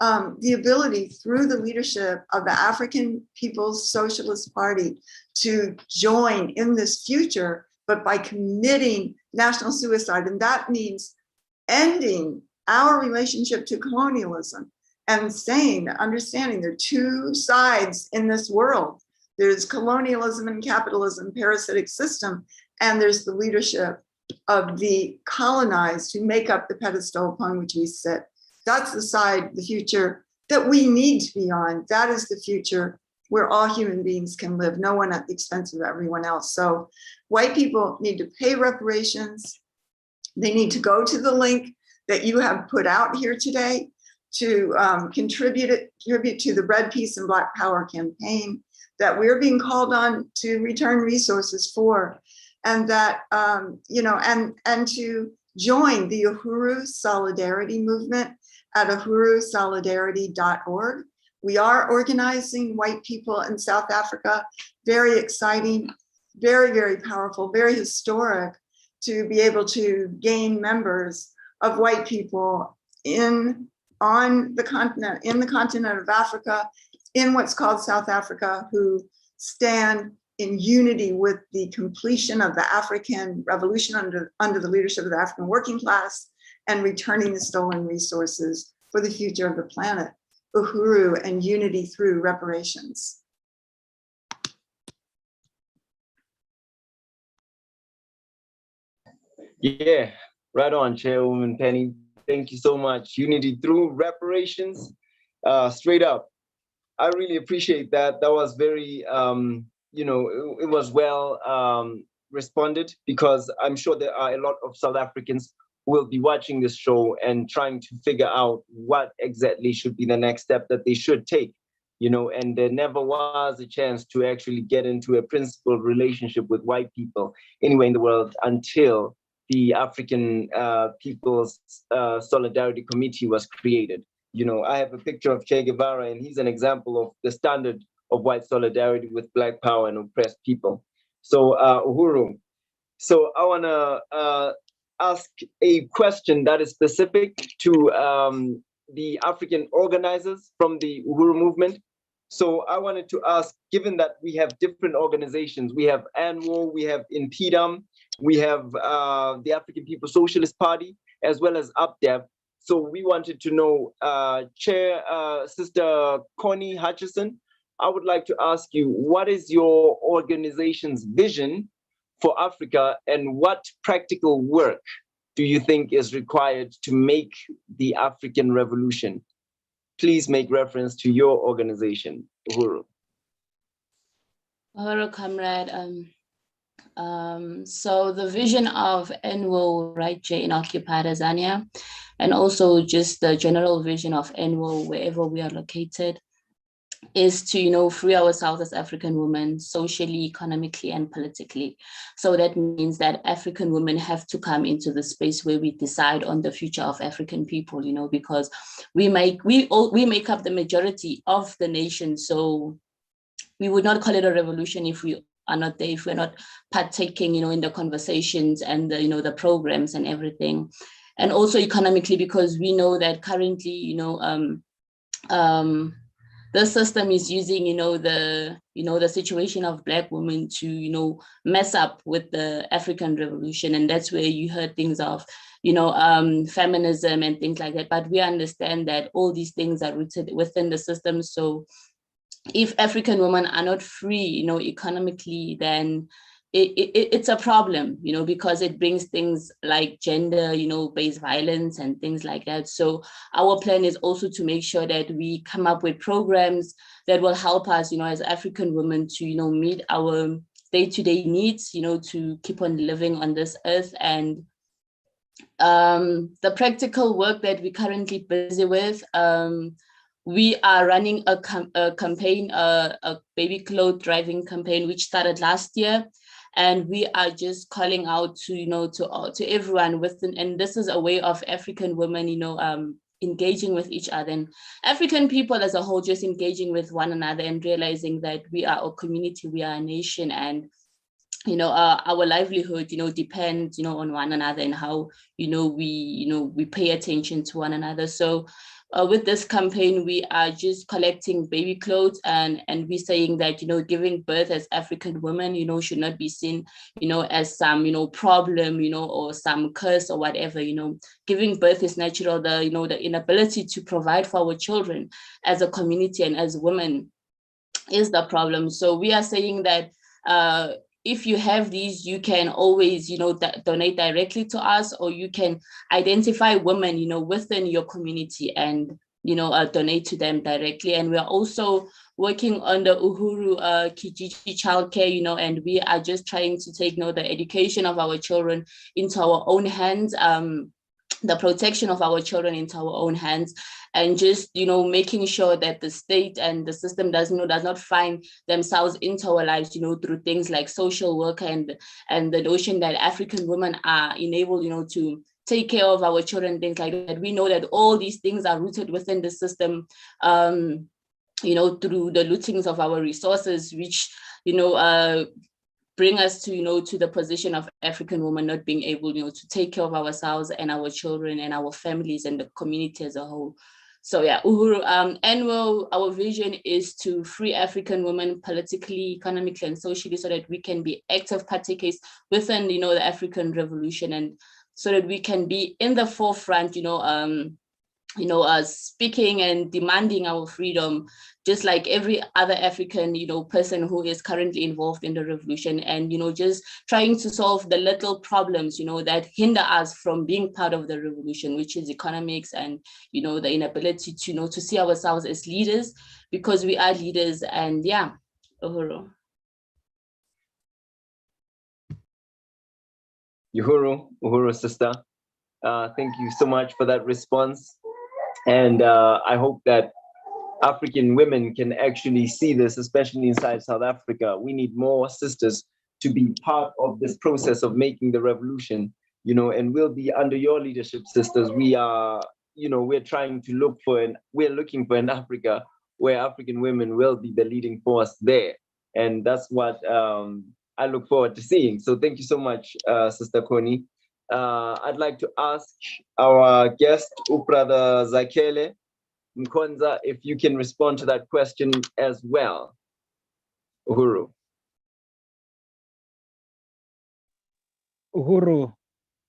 the ability through the leadership of the African People's Socialist Party to join in this future, but by committing national suicide. And that means ending our relationship to colonialism and understanding there are two sides in this world. There's colonialism and capitalism, parasitic system, and there's the leadership of the colonized who make up the pedestal upon which we sit. That's the side, the future that we need to be on. That is the future where all human beings can live, no one at the expense of everyone else. So white people need to pay reparations. They need to go to the link that you have put out here today to contribute to the Bread, Peace, and Black Power campaign that we're being called on to return resources for, and that, and to join the Uhuru Solidarity Movement at uhurusolidarity.org. We are organizing white people in South Africa. Very exciting, very, very powerful, very historic to be able to gain members of white people on the continent, in the continent of Africa, in what's called South Africa, who stand in unity with the completion of the African revolution under the leadership of the African working class and returning the stolen resources for the future of the planet. Uhuru and unity through reparations. Yeah, right on, Chairwoman Penny. Thank you so much. Unity through reparations, straight up. I really appreciate that. That was very, it was well responded, because I'm sure there are a lot of South Africans who will be watching this show and trying to figure out what exactly should be the next step that they should take, and there never was a chance to actually get into a principled relationship with white people anywhere in the world until the African People's Solidarity Committee was created. I have a picture of Che Guevara, and he's an example of the standard of white solidarity with Black power and oppressed people. So Uhuru, so I want to ask a question that is specific to the African organizers from the Uhuru movement. So I wanted to ask, given that we have different organizations, we have ANWO, we have INPDAM, we have the African People's Socialist Party, as well as UPDEV. So we wanted to know, Chair, Sister Connie Hutchison, I would like to ask you, what is your organization's vision for Africa, and what practical work do you think is required to make the African revolution? Please make reference to your organization, Uhuru. Uhuru, comrade. So the vision of ANWO right here in Occupied Azania, and also just the general vision of ANWO wherever we are located, is to free ourselves as African women socially, economically, and politically. So that means that African women have to come into the space where we decide on the future of African people, because we make up the majority of the nation. So we would not call it a revolution if we are not there, if we're not partaking in the conversations and the programs and everything. And also economically, because we know that currently the system is using the situation of Black women to mess up with the African revolution, and that's where you heard things of feminism and things like that. But we understand that all these things are rooted within the system. So if African women are not free economically, then it's a problem, because it brings things like gender, based violence and things like that. So our plan is also to make sure that we come up with programs that will help us, as African women to, meet our day-to-day needs, to keep on living on this earth. And the practical work that we're currently busy with, we are running a campaign, a baby clothes driving campaign, which started last year. And we are just calling out to, to everyone within, and this is a way of African women, engaging with each other, and African people as a whole, just engaging with one another and realizing that we are a community, we are a nation, and our livelihood, depends, on one another, and how, we pay attention to one another. So with this campaign, we are just collecting baby clothes, and we're saying that, giving birth as African women, should not be seen, as some, problem, or some curse or whatever. Giving birth is natural. The inability to provide for our children as a community and as women is the problem. So we are saying that if you have these, you can always, donate directly to us, or you can identify women, within your community and, donate to them directly. And we're also working on the Uhuru Kijiji childcare, and we are just trying to take, the education of our children into our own hands, the protection of our children into our own hands, and just, making sure that the state and the system does not find themselves into our lives, through things like social work and the notion that African women are enabled, to take care of our children, things like that. We know that all these things are rooted within the system, through the lootings of our resources, which, bring us to, to the position of African women not being able, to take care of ourselves and our children and our families and the community as a whole. So yeah, Uhuru, our vision is to free African women politically, economically, and socially, so that we can be active partakers within, the African revolution, and so that we can be in the forefront, speaking and demanding our freedom, just like every other African, person who is currently involved in the revolution, and, just trying to solve the little problems, that hinder us from being part of the revolution, which is economics and, the inability to, to see ourselves as leaders, because we are leaders. And yeah, Uhuru. Uhuru sister, thank you so much for that response. And I hope that African women can actually see this, especially inside South Africa. We need more sisters to be part of this process of making the revolution, and we'll be under your leadership, sisters. We are, we're trying to we're looking for an Africa where African women will be the leading force there. And that's what I look forward to seeing. So thank you so much, Sister Connie. I'd like to ask our guest, Brother Zakele Mkonza, if you can respond to that question as well. Uhuru. Uhuru,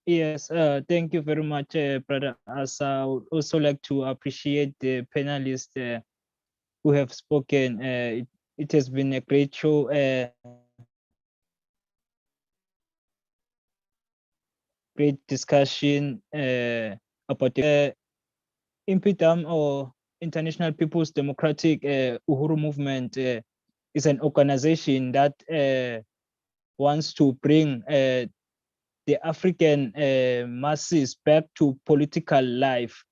yes, thank you very much, Brother Asa. I would also like to appreciate the panelists who have spoken. It has been a great show. Great discussion about the IMPIDAM, or International People's Democratic Uhuru Movement, is an organization that wants to bring the African masses back to political life.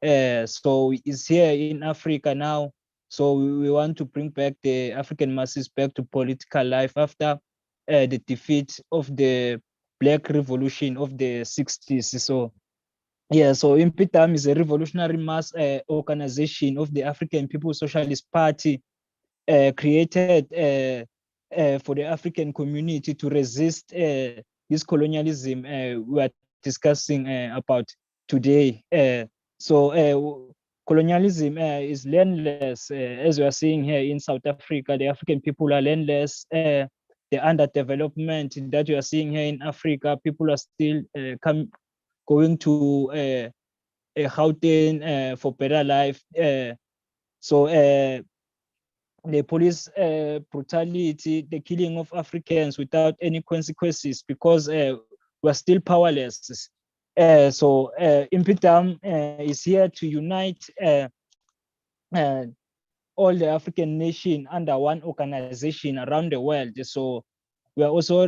So it's here in Africa now. So we want to bring back the African masses back to political life after the defeat of the Black Revolution of the 60s. So yeah, so IMPIDAM is a revolutionary mass organization of the African People's Socialist Party, created for the African community to resist this colonialism we are discussing about today. So colonialism is landless, as we are seeing here in South Africa. The African people are landless. The underdevelopment that you are seeing here in Africa, people are still going to Gauteng for better life. So the police brutality, the killing of Africans without any consequences, because we're still powerless. So IMPIDAM is here to unite all the African nation under one organization around the world. So we are also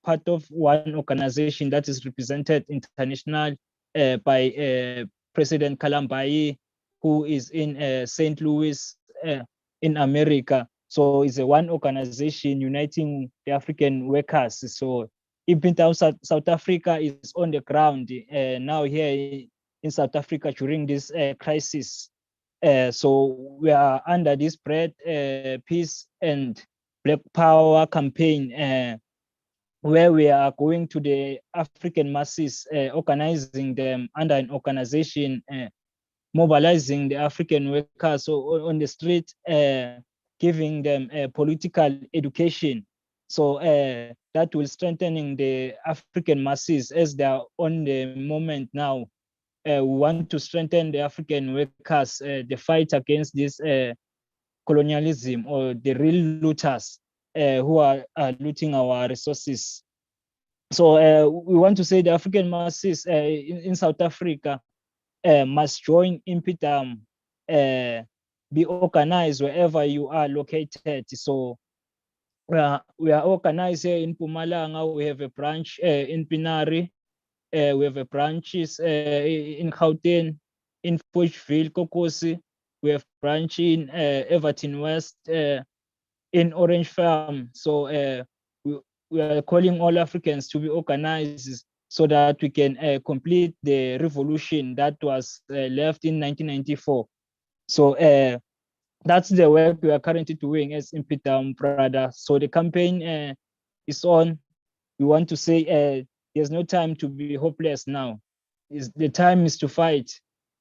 part of one organization that is represented international by President Kalambayi, who is in St. Louis in America. So it's a one organization uniting the African workers. So Impintown South Africa is on the ground now here in South Africa during this crisis. So we are under this Bread, Peace and Black Power campaign, where we are going to the African masses, organizing them under an organization, mobilizing the African workers on the street, giving them political education. So that will strengthening the African masses as they are on the moment now. We want to strengthen the African workers, the fight against this colonialism or the real looters who are looting our resources. So we want to say the African masses in South Africa must join Impitam, be organized wherever you are located. So we are organized here in Mpumalanga. We have a branch in Pinari. We have a branches in Gauteng, in Potchefstroom, Kokosi. We have branch in Everton West, in Orange Farm. So we are calling all Africans to be organized so that we can complete the revolution that was left in 1994. So that's the work we are currently doing as Impitam Prada. So the campaign is on. We want to say there's no time to be hopeless now. The time is to fight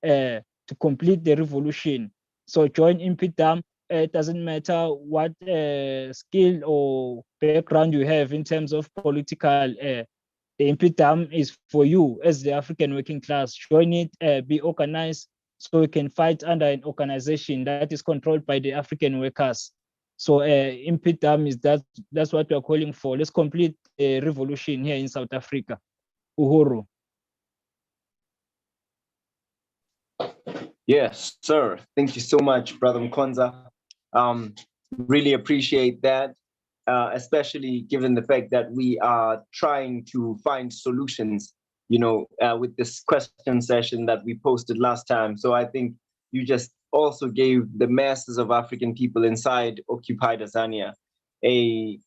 to complete the revolution. So join Impitam. It doesn't matter what skill or background you have in terms of political. The Impitam is for you as the African working class. Join it, be organized, so we can fight under an organization that is controlled by the African workers. So Impitam is that's what we are calling for. Let's complete a revolution here in South Africa. Uhuru. Yes, sir. Thank you so much, Brother Mkonza. Really appreciate that, especially given the fact that we are trying to find solutions, with this question session that we posted last time. So I think you just also gave the masses of African people inside Occupied Azania a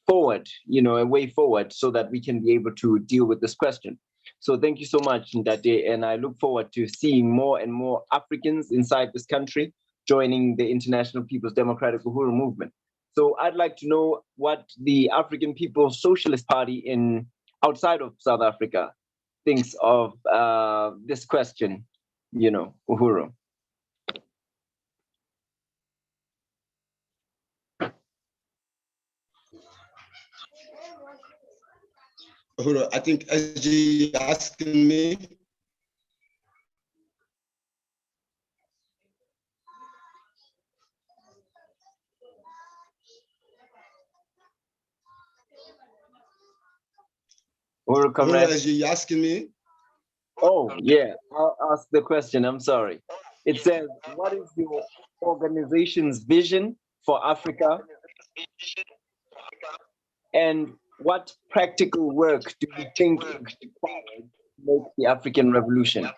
way forward so that we can be able to deal with this question. So thank you so much, Ndade, and I look forward to seeing more and more Africans inside this country joining the International People's Democratic Uhuru Movement. So I'd like to know what the African People's Socialist Party outside of South Africa thinks of this question, Uhuru. Uhuru, I think SG asking me. Uhuru, comrade. SG, you asking me? Oh, yeah, I'll ask the question. I'm sorry. It says, what is your organization's vision for Africa? And what practical work do you think is required to make the African Revolution?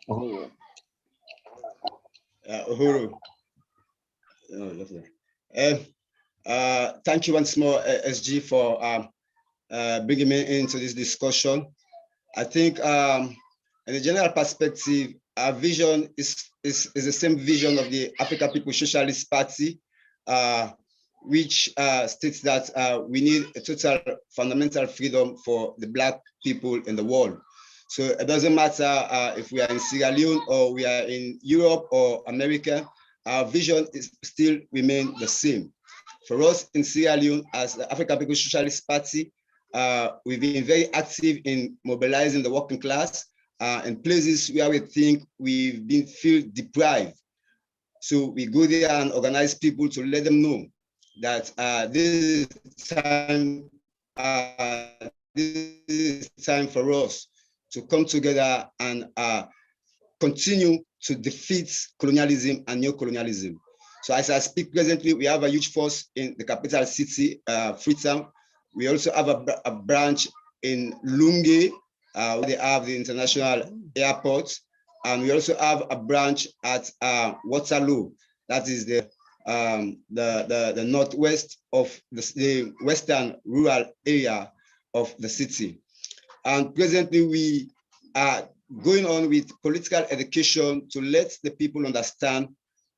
Uhuru. Uhuru. Thank you once more, SG, for bringing me into this discussion. I think in a general perspective, our vision is the same vision of the African People's Socialist Party, which states that we need a total fundamental freedom for the Black people in the world. So it doesn't matter if we are in Sierra Leone or we are in Europe or America, our vision is still remain the same. For us in Sierra Leone, as the African People's Socialist Party, we've been very active in mobilizing the working class in places where we think we've been feel deprived. So we go there and organize people to let them know that this is time for us to come together and continue to defeat colonialism and neocolonialism. So as I speak presently, we have a huge force in the capital city, Freetown. We also have a branch in Lungi, where they have the international airport. and we also have a branch at Waterloo. That is the northwest of the western rural area of the city. And presently we are going on with political education to let the people understand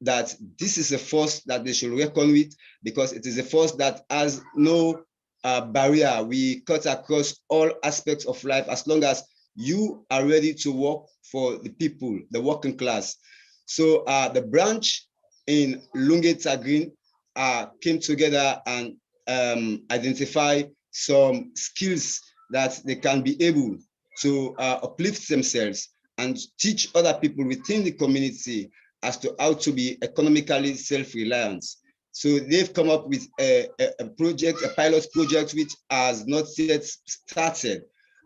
that this is a force that they should reckon with, because it is a force that has no barrier. We cut across all aspects of life as long as you are ready to work for the people, the working class. So the branch in Lunge came together and identify some skills that they can be able to uplift themselves and teach other people within the community as to how to be economically self-reliant. So they've come up with a project, a pilot project, which has not yet started,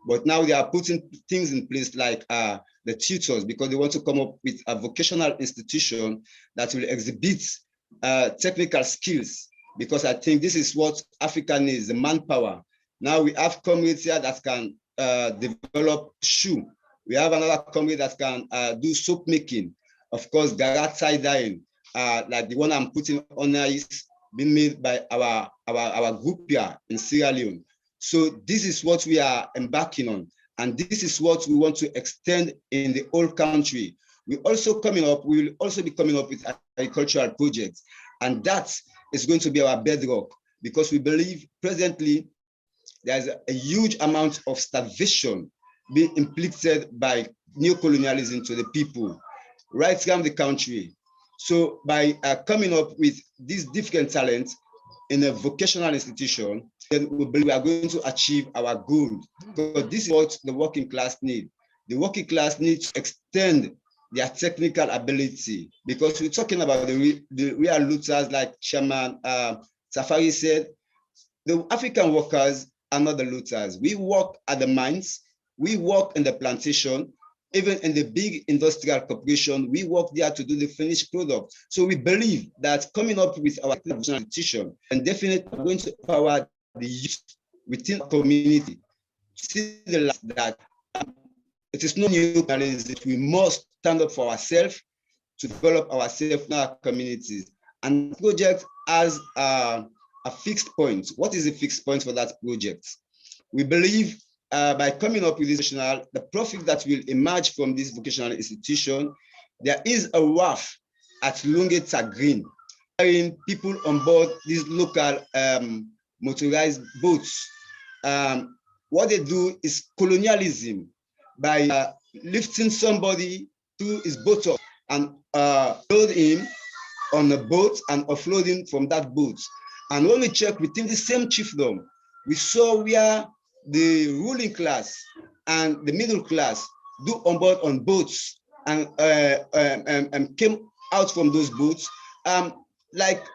but now they are putting things in place like the tutors, because they want to come up with a vocational institution that will exhibit technical skills, because I think this is what Africa needs, the manpower. Now we have communities here that can develop shoe. We have another community that can do soap making. Of course, garage tie-dyeing, like the one I'm putting on there, is being made by our group here in Sierra Leone. So this is what we are embarking on, and this is what we want to extend in the whole country. We will also be coming up with agricultural projects, and that is going to be our bedrock, because we believe presently there's a huge amount of starvation being inflicted by neocolonialism to the people right around the country. So by coming up with these different talents in a vocational institution, then we believe we are going to achieve our goal. Because this is what the working class need. The working class needs to extend their technical ability, because we're talking about the real looters, like Chairman Safari said. The African workers are not the looters. We work at the mines, we work in the plantation, even in the big industrial corporation, we work there to do the finished product. So we believe that coming up with our institution and definitely going to empower the youth within the community, see that it is no new challenge. We must stand up for ourselves, to develop ourselves in our communities. And the project has a fixed point. What is the fixed point for that project? We believe by coming up with this the profit that will emerge from this vocational institution, there is a wharf at Lunge Green, carrying people on board these local motorized boats. What they do is colonialism, by lifting somebody to his boat up and load him on a boat and offloading from that boat. And when we check within the same chiefdom, we saw where the ruling class and the middle class do on board on boats and came out from those boats like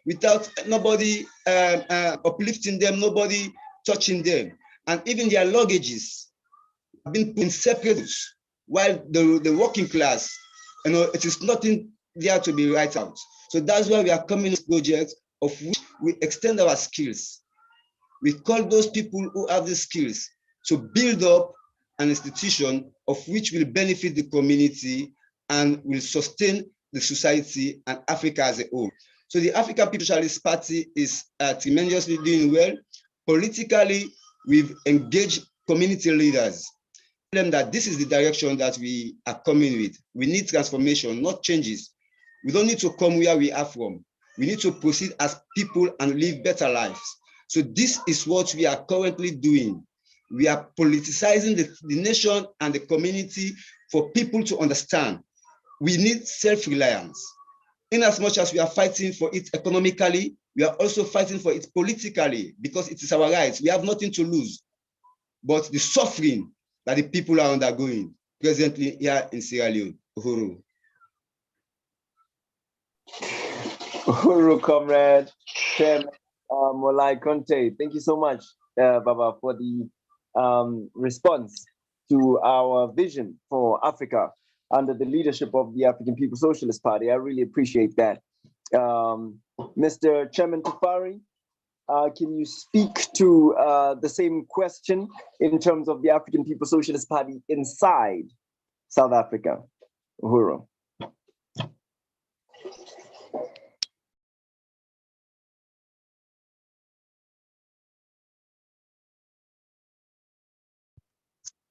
without nobody uplifting them, nobody touching them, and even their luggages have been put in separate, while the working class, it is nothing there to be right out. So that's why we are coming to projects of which we extend our skills. We call those people who have the skills to build up an institution of which will benefit the community and will sustain the society and Africa as a whole. So the African People's Socialist Party is tremendously doing well. Politically, we've engaged community leaders, tell them that this is the direction that we are coming with. We need transformation, not changes. We don't need to come where we are from. We need to proceed as people and live better lives. So this is what we are currently doing. We are politicizing the nation and the community for people to understand. We need self-reliance. In as much as we are fighting for it economically, we are also fighting for it politically, because it is our rights. We have nothing to lose but the suffering that the people are undergoing presently here in Sierra Leone. Uhuru. Uhuru, comrade, Chairman Molai Conte. Thank you so much, Baba, for the response to our vision for Africa under the leadership of the African People's Socialist Party. I really appreciate that. Mr. Chairman Tufari, can you speak to the same question in terms of the African People's Socialist Party inside South Africa. Uhuru.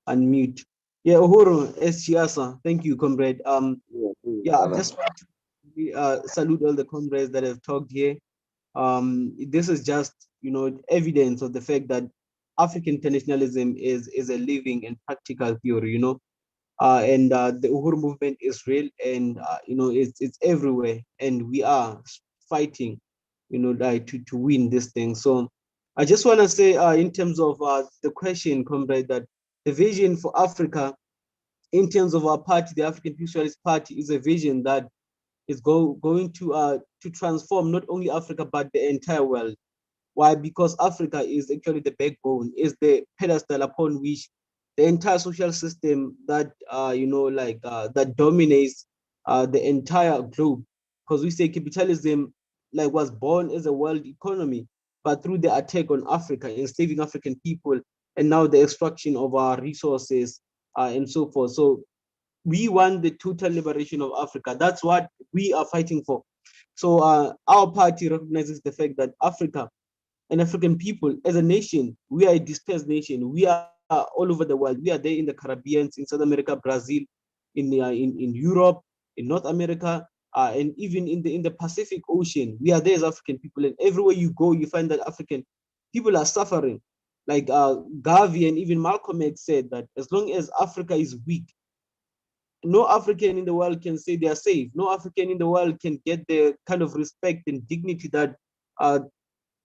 Unmute. Yeah, Uhuru, Siasa. Thank you, comrade. Yeah, I just want to salute all the comrades that have talked here. This is just, evidence of the fact that African internationalism is a living and practical theory, and the Uhuru movement is real, and it's everywhere, and we are fighting, like to win this thing. So I just want to say, in terms of the question, comrade, that the vision for Africa, in terms of our party, the African Socialist Party, is a vision that is going to transform not only Africa but the entire world. Why? Because Africa is actually the backbone, is the pedestal upon which the entire social system that that dominates the entire globe. Because we say capitalism was born as a world economy, but through the attack on Africa, enslaving African people, and now the extraction of our resources and so forth. So we want the total liberation of Africa. That's what we are fighting for. So our party recognizes the fact that Africa and African people as a nation, we are a dispersed nation. We are all over the world. We are there in the Caribbean, in South America, Brazil, in Europe, in North America, and even in the Pacific Ocean. We are there as African people, and everywhere you go, you find that African people are suffering. Like Garvey and even Malcolm X said that as long as Africa is weak, no African in the world can say they are safe. No African in the world can get the kind of respect and dignity that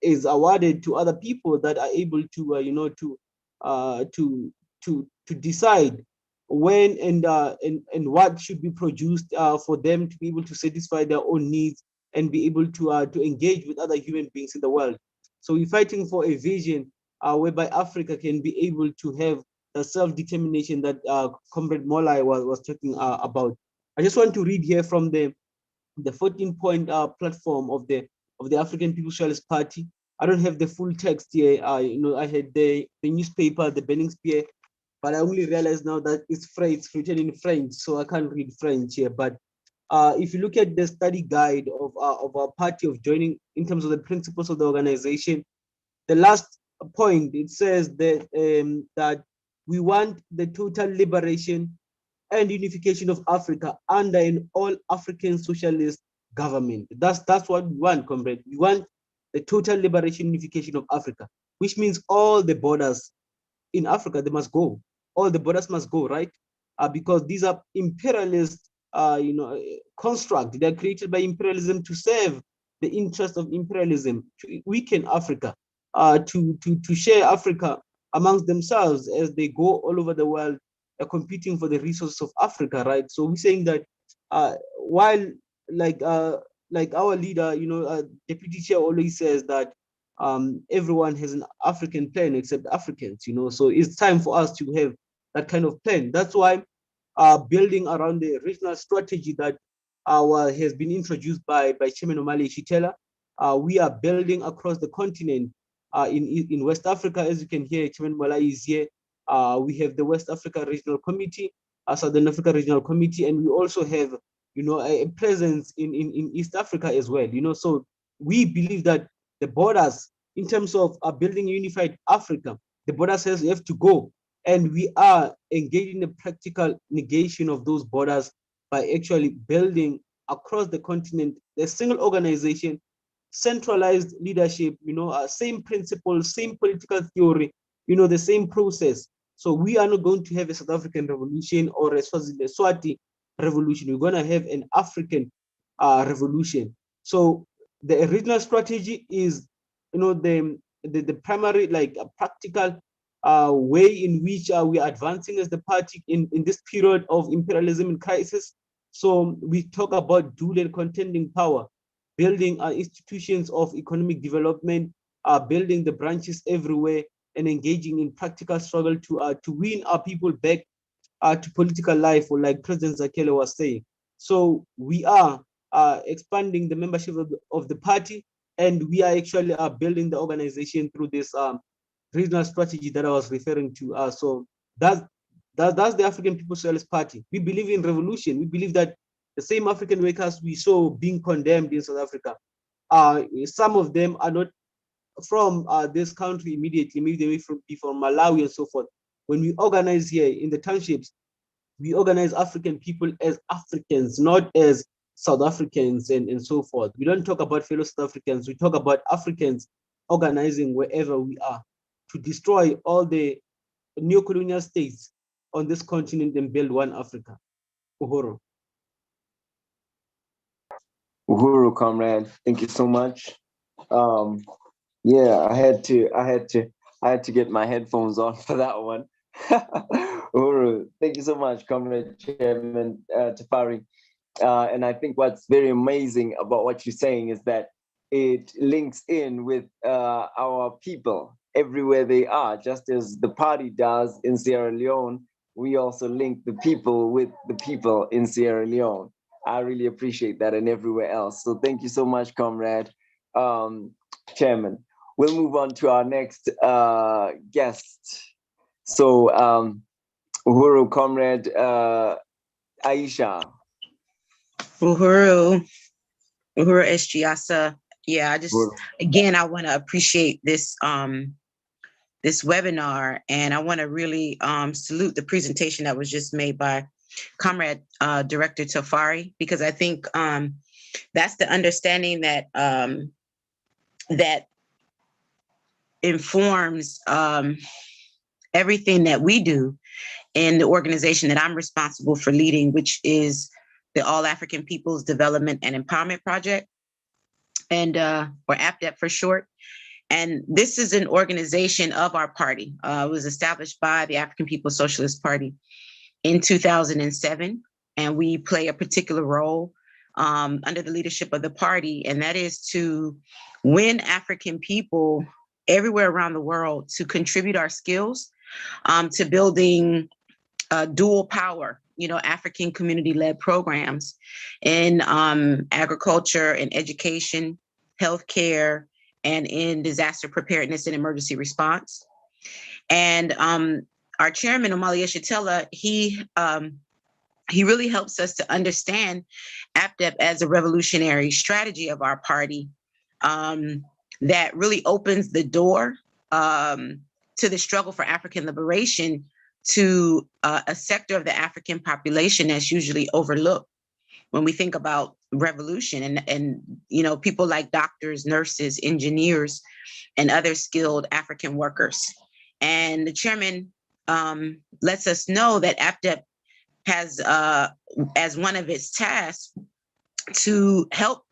is awarded to other people that are able to to decide when and what should be produced for them to be able to satisfy their own needs and be able to engage with other human beings in the world. So we're fighting for a vision whereby Africa can be able to have the self-determination that Comrade Molai was talking about. I just want to read here from the 14-point platform of the African People's Socialist Party. I don't have the full text here. I had the newspaper, the Burning Spear, but I only realized now that it's written in French, so I can't read French here. But if you look at the study guide of our party of joining in terms of the principles of the organization, the last point, it says that we want the total liberation and unification of Africa under an all-African socialist government. That's what we want, comrade. We want the total liberation unification of Africa, which means all the borders in Africa, they must go. All the borders must go, right? Because these are imperialist, construct. They're created by imperialism to serve the interest of imperialism, to weaken Africa, to share Africa amongst themselves as they go all over the world, competing for the resources of Africa, right? So we're saying that while like our leader, Deputy Chair always says that everyone has an African plan except Africans, so it's time for us to have that kind of plan. That's why building around the regional strategy that has been introduced by Chairman Omali Shitela, we are building across the continent. In West Africa, as you can hear, Chairman Malai is here. We have the West Africa Regional Committee, Southern Africa Regional Committee, and we also have, a presence in East Africa as well. So we believe that the borders, in terms of building a unified Africa, the borders have to go, and we are engaging in a practical negation of those borders by actually building across the continent a single organization, centralized leadership, same principles, same political theory, the same process. So we are not going to have a South African revolution or a Swati revolution. We're going to have an African revolution. So the original strategy is, the primary, practical way in which we are advancing as the party in this period of imperialism and crisis. So we talk about dual and contending power, building institutions of economic development, building the branches everywhere, and engaging in practical struggle to win our people back to political life, or like President Zakele was saying. So we are expanding the membership of the party, and we are actually building the organization through this regional strategy that I was referring to. So That's the African People's Socialist Party. We believe in revolution. We believe that the same African workers we saw being condemned in South Africa, some of them are not from this country immediately, maybe they may be from Malawi and so forth. When we organize here in the townships, we organize African people as Africans, not as South Africans and so forth. We don't talk about fellow South Africans, we talk about Africans organizing wherever we are to destroy all the neo-colonial states on this continent and build one Africa. Uhuru. Uhuru, comrade, thank you so much. Yeah, I had to get my headphones on for that one. Uhuru, thank you so much, Comrade Chairman Tafari. And I think what's very amazing about what you're saying is that it links in with our people everywhere they are, just as the party does in Sierra Leone. We also link the people with the people in Sierra Leone. I really appreciate that, and everywhere else. So thank you so much, Comrade Chairman. We'll move on to our next guest. So Uhuru, Comrade Aisha. Uhuru Eschiasa. Yeah, I just, again, I want to appreciate this this webinar, and I want to really salute the presentation that was just made by Comrade Director Tafari, because I think that's the understanding that that informs everything that we do in the organization that I'm responsible for leading, which is the All African Peoples Development and Empowerment Project, and or APDEP for short. And this is an organization of our party. It was established by the African People's Socialist Party in 2007, and we play a particular role under the leadership of the party, and that is to win African people everywhere around the world to contribute our skills to building dual power, African community-led programs in agriculture and education, healthcare, and in disaster preparedness and emergency response. And our chairman, Omali Yeshitela, he really helps us to understand APDEP as a revolutionary strategy of our party that really opens the door to the struggle for African liberation to a sector of the African population that's usually overlooked when we think about revolution, and people like doctors, nurses, engineers, and other skilled African workers. And the chairman lets us know that APDEP has as one of its tasks to help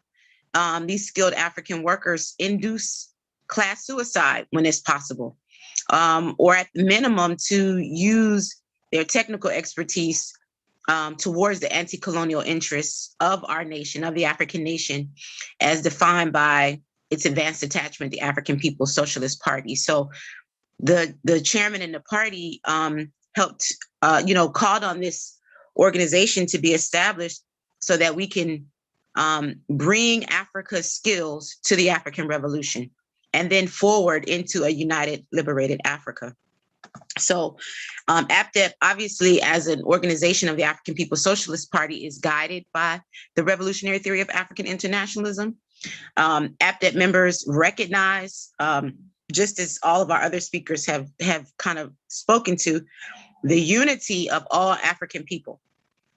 these skilled African workers induce class suicide when it's possible, or at the minimum to use their technical expertise towards the anti-colonial interests of our nation, of the African nation, as defined by its advanced attachment, the African People's Socialist Party. So the chairman and the party helped, called on this organization to be established so that we can bring Africa's skills to the African Revolution and then forward into a united, liberated Africa. So APDEP, obviously, as an organization of the African People's Socialist Party, is guided by the revolutionary theory of African internationalism. APDEP members recognize, just as all of our other speakers have kind of spoken to, the unity of all African people.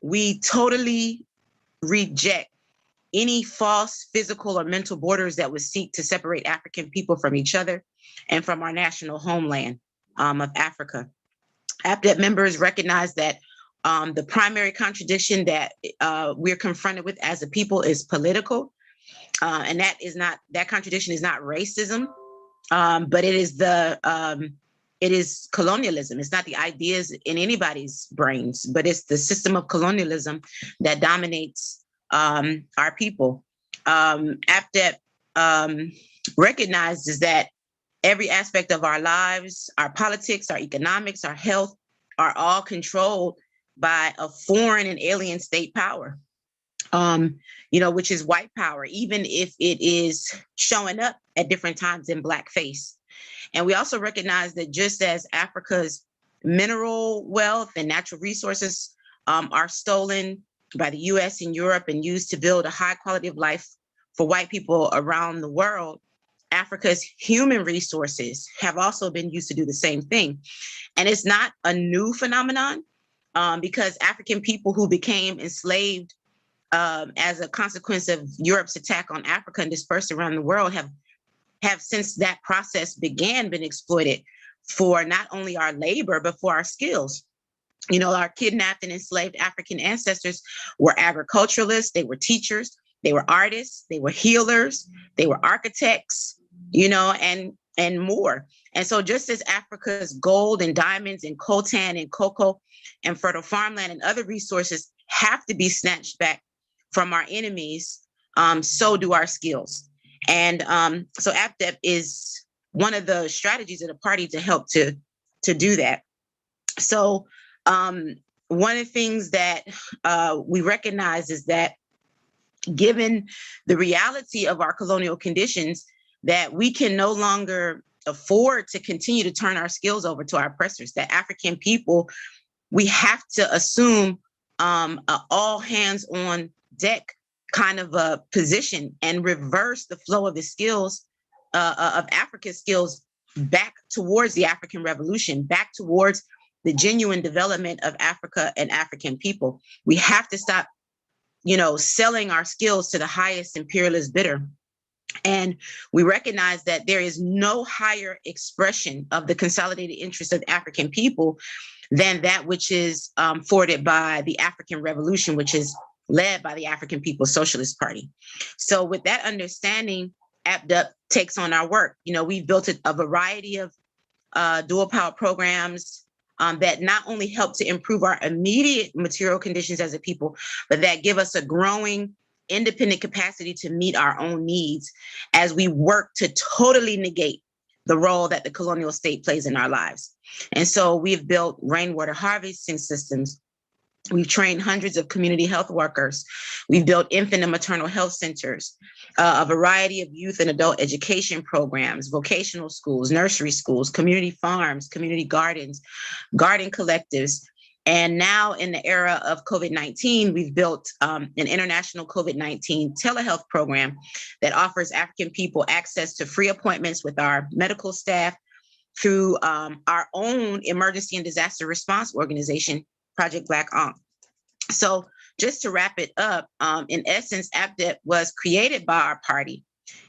We totally reject any false physical or mental borders that would seek to separate African people from each other and from our national homeland of Africa. APDEP members recognize that the primary contradiction that we're confronted with as a people is political, and that contradiction is not racism, but it is colonialism. It's not the ideas in anybody's brains, but it's the system of colonialism that dominates our people. APDEP recognizes that every aspect of our lives, our politics, our economics, our health, are all controlled by a foreign and alien state power, which is white power, even if it is showing up at different times in blackface. And we also recognize that just as Africa's mineral wealth and natural resources are stolen by the US and Europe and used to build a high quality of life for white people around the world, Africa's human resources have also been used to do the same thing. And it's not a new phenomenon because African people who became enslaved as a consequence of Europe's attack on Africa and dispersed around the world have since that process began been exploited for not only our labor, but for our skills. You know, our kidnapped and enslaved African ancestors were agriculturalists, they were teachers, they were artists, they were healers, they were architects, you know, and more. And so just as Africa's gold and diamonds and coltan and cocoa and fertile farmland and other resources have to be snatched back from our enemies, so do our skills. And so APDEP is one of the strategies of the party to help to do that. So one of the things that we recognize is that given the reality of our colonial conditions, that we can no longer afford to continue to turn our skills over to our oppressors, that African people, we have to assume all hands on deck kind of a position and reverse the flow of the skills of Africa's skills back towards the African Revolution, back towards the genuine development of Africa and African people. We have to stop, you know, selling our skills to the highest imperialist bidder. And we recognize that there is no higher expression of the consolidated interests of the African people than that which is forwarded by the African Revolution, which is led by the African People's Socialist Party. So with that understanding, APDEP takes on our work. You know, we've built a variety of dual power programs that not only help to improve our immediate material conditions as a people, but that give us a growing independent capacity to meet our own needs as we work to totally negate the role that the colonial state plays in our lives. And so we've built rainwater harvesting systems. We've trained hundreds of community health workers. We've built infant and maternal health centers, a variety of youth and adult education programs, vocational schools, nursery schools, community farms, community gardens, garden collectives. And now in the era of COVID-19, we've built an international COVID-19 telehealth program that offers African people access to free appointments with our medical staff through our own emergency and disaster response organization, Project Black Ankh. So just to wrap it up, in essence, APDEP was created by our party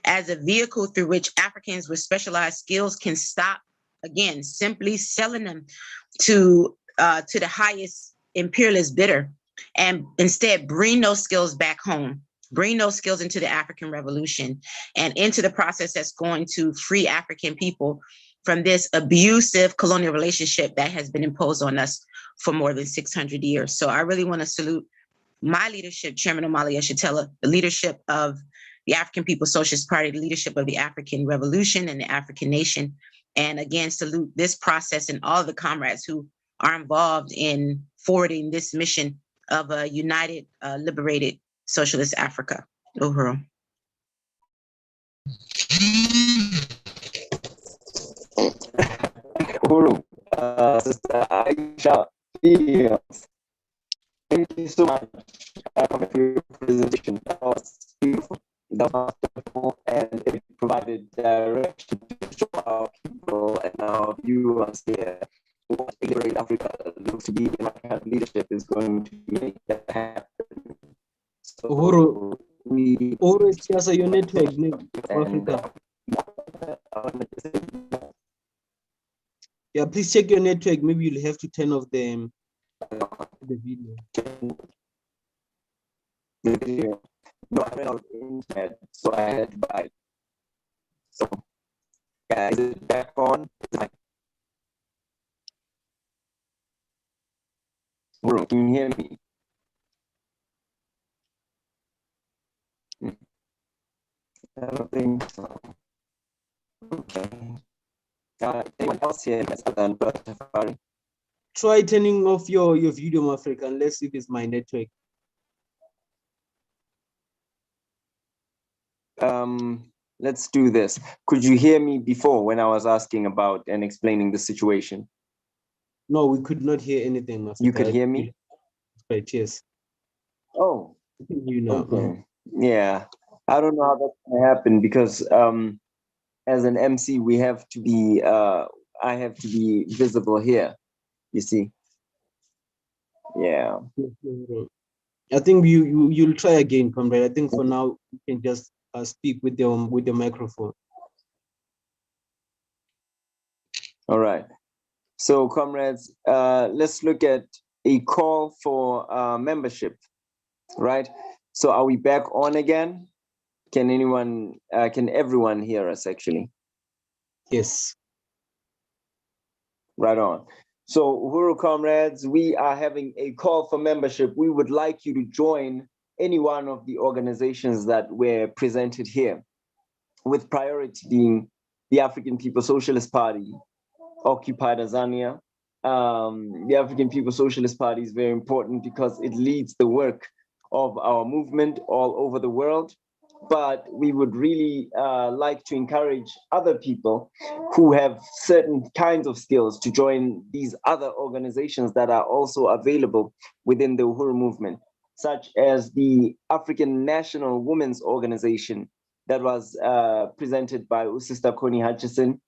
as a vehicle through which Africans with specialized skills can stop, again, simply selling them to the highest imperialist bidder and instead bring those skills back home, bring those skills into the African Revolution and into the process that's going to free African people from this abusive colonial relationship that has been imposed on us for more than 600 years. So I really want to salute my leadership, Chairman Omali Yeshitela, the leadership of the African People's Socialist Party, the leadership of the African Revolution and the African nation. And again, salute this process and all of the comrades who are involved in forwarding this mission of a united, liberated socialist Africa. Uhuru. Uhuru, Sister Aisha, thank you so much for your presentation. That was beautiful. That was beautiful, and it provided direction to show our people and our viewers here what Liberate Africa looks to be in what kind of leadership is going to make that happen. So Uhuru, it's just your network for Africa. Yeah, please check your network. Maybe you'll have to turn off the video. No, I ran out of internet, so I had to buy it. So, yeah, is it back on? Can you hear me? I don't think so. Okay. Anyone else here? Try turning off your video, my Africa, and let's see if it's my network. Let's do this. Could you hear me before when I was asking about and explaining the situation? No, we could not hear anything. Master. You could hear me? Right, yes. Oh, I can hear you now. okay. Yeah. I don't know how that's gonna happen because as an MC, we have to be I have to be visible here, you see. Yeah. I think you'll try again, comrade. I think for now you can just speak with your microphone. All right. So, comrades, let's look at a call for membership, right? So, are we back on again? Can everyone hear us actually? Yes. Right on. So, Uhuru comrades, we are having a call for membership. We would like you to join any one of the organizations that were presented here, with priority being the African People's Socialist Party, Occupied Azania. The African People's Socialist Party is very important because it leads the work of our movement all over the world. But we would really like to encourage other people who have certain kinds of skills to join these other organizations that are also available within the Uhuru movement, such as the African National Women's Organization that was presented by Sister Connie Hutchison,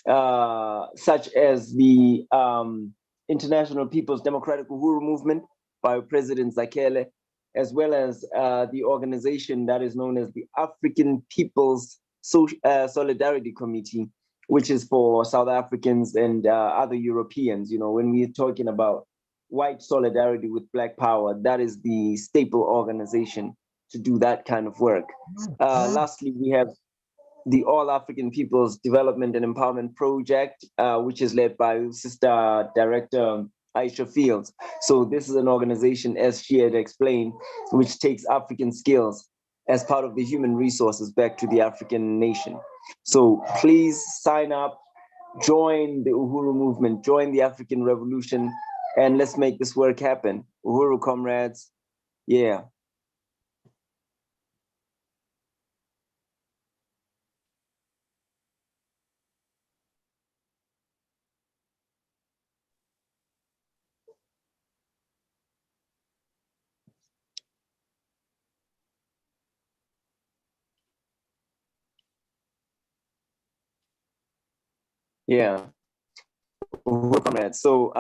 such as the International People's Democratic Uhuru Movement by President Zakele, as well as the organization that is known as the African People's Solidarity Committee, which is for South Africans and other Europeans. You know, when we're talking about white solidarity with Black power, that is the staple organization to do that kind of work. Lastly, we have the All African People's Development and Empowerment Project, which is led by Sister Director Aisha Fields. So this is an organization, as she had explained, which takes African skills as part of the human resources back to the African nation. So please sign up, join the Uhuru movement, join the African Revolution, and let's make this work happen. Uhuru comrades, yeah. Yeah. So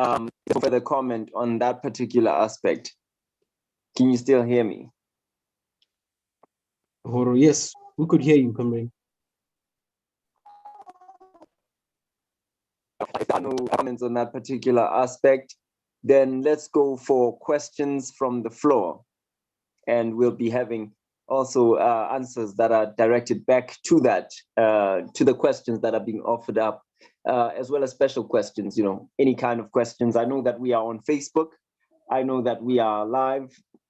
further comment on that particular aspect. Can you still hear me? Yes, we could hear you, comrade. No comments on that particular aspect. Then let's go for questions from the floor. And we'll be having also answers that are directed back to that, to the questions that are being offered up, as well as special questions, you know, any kind of questions. I know that we are on Facebook. I know that we are live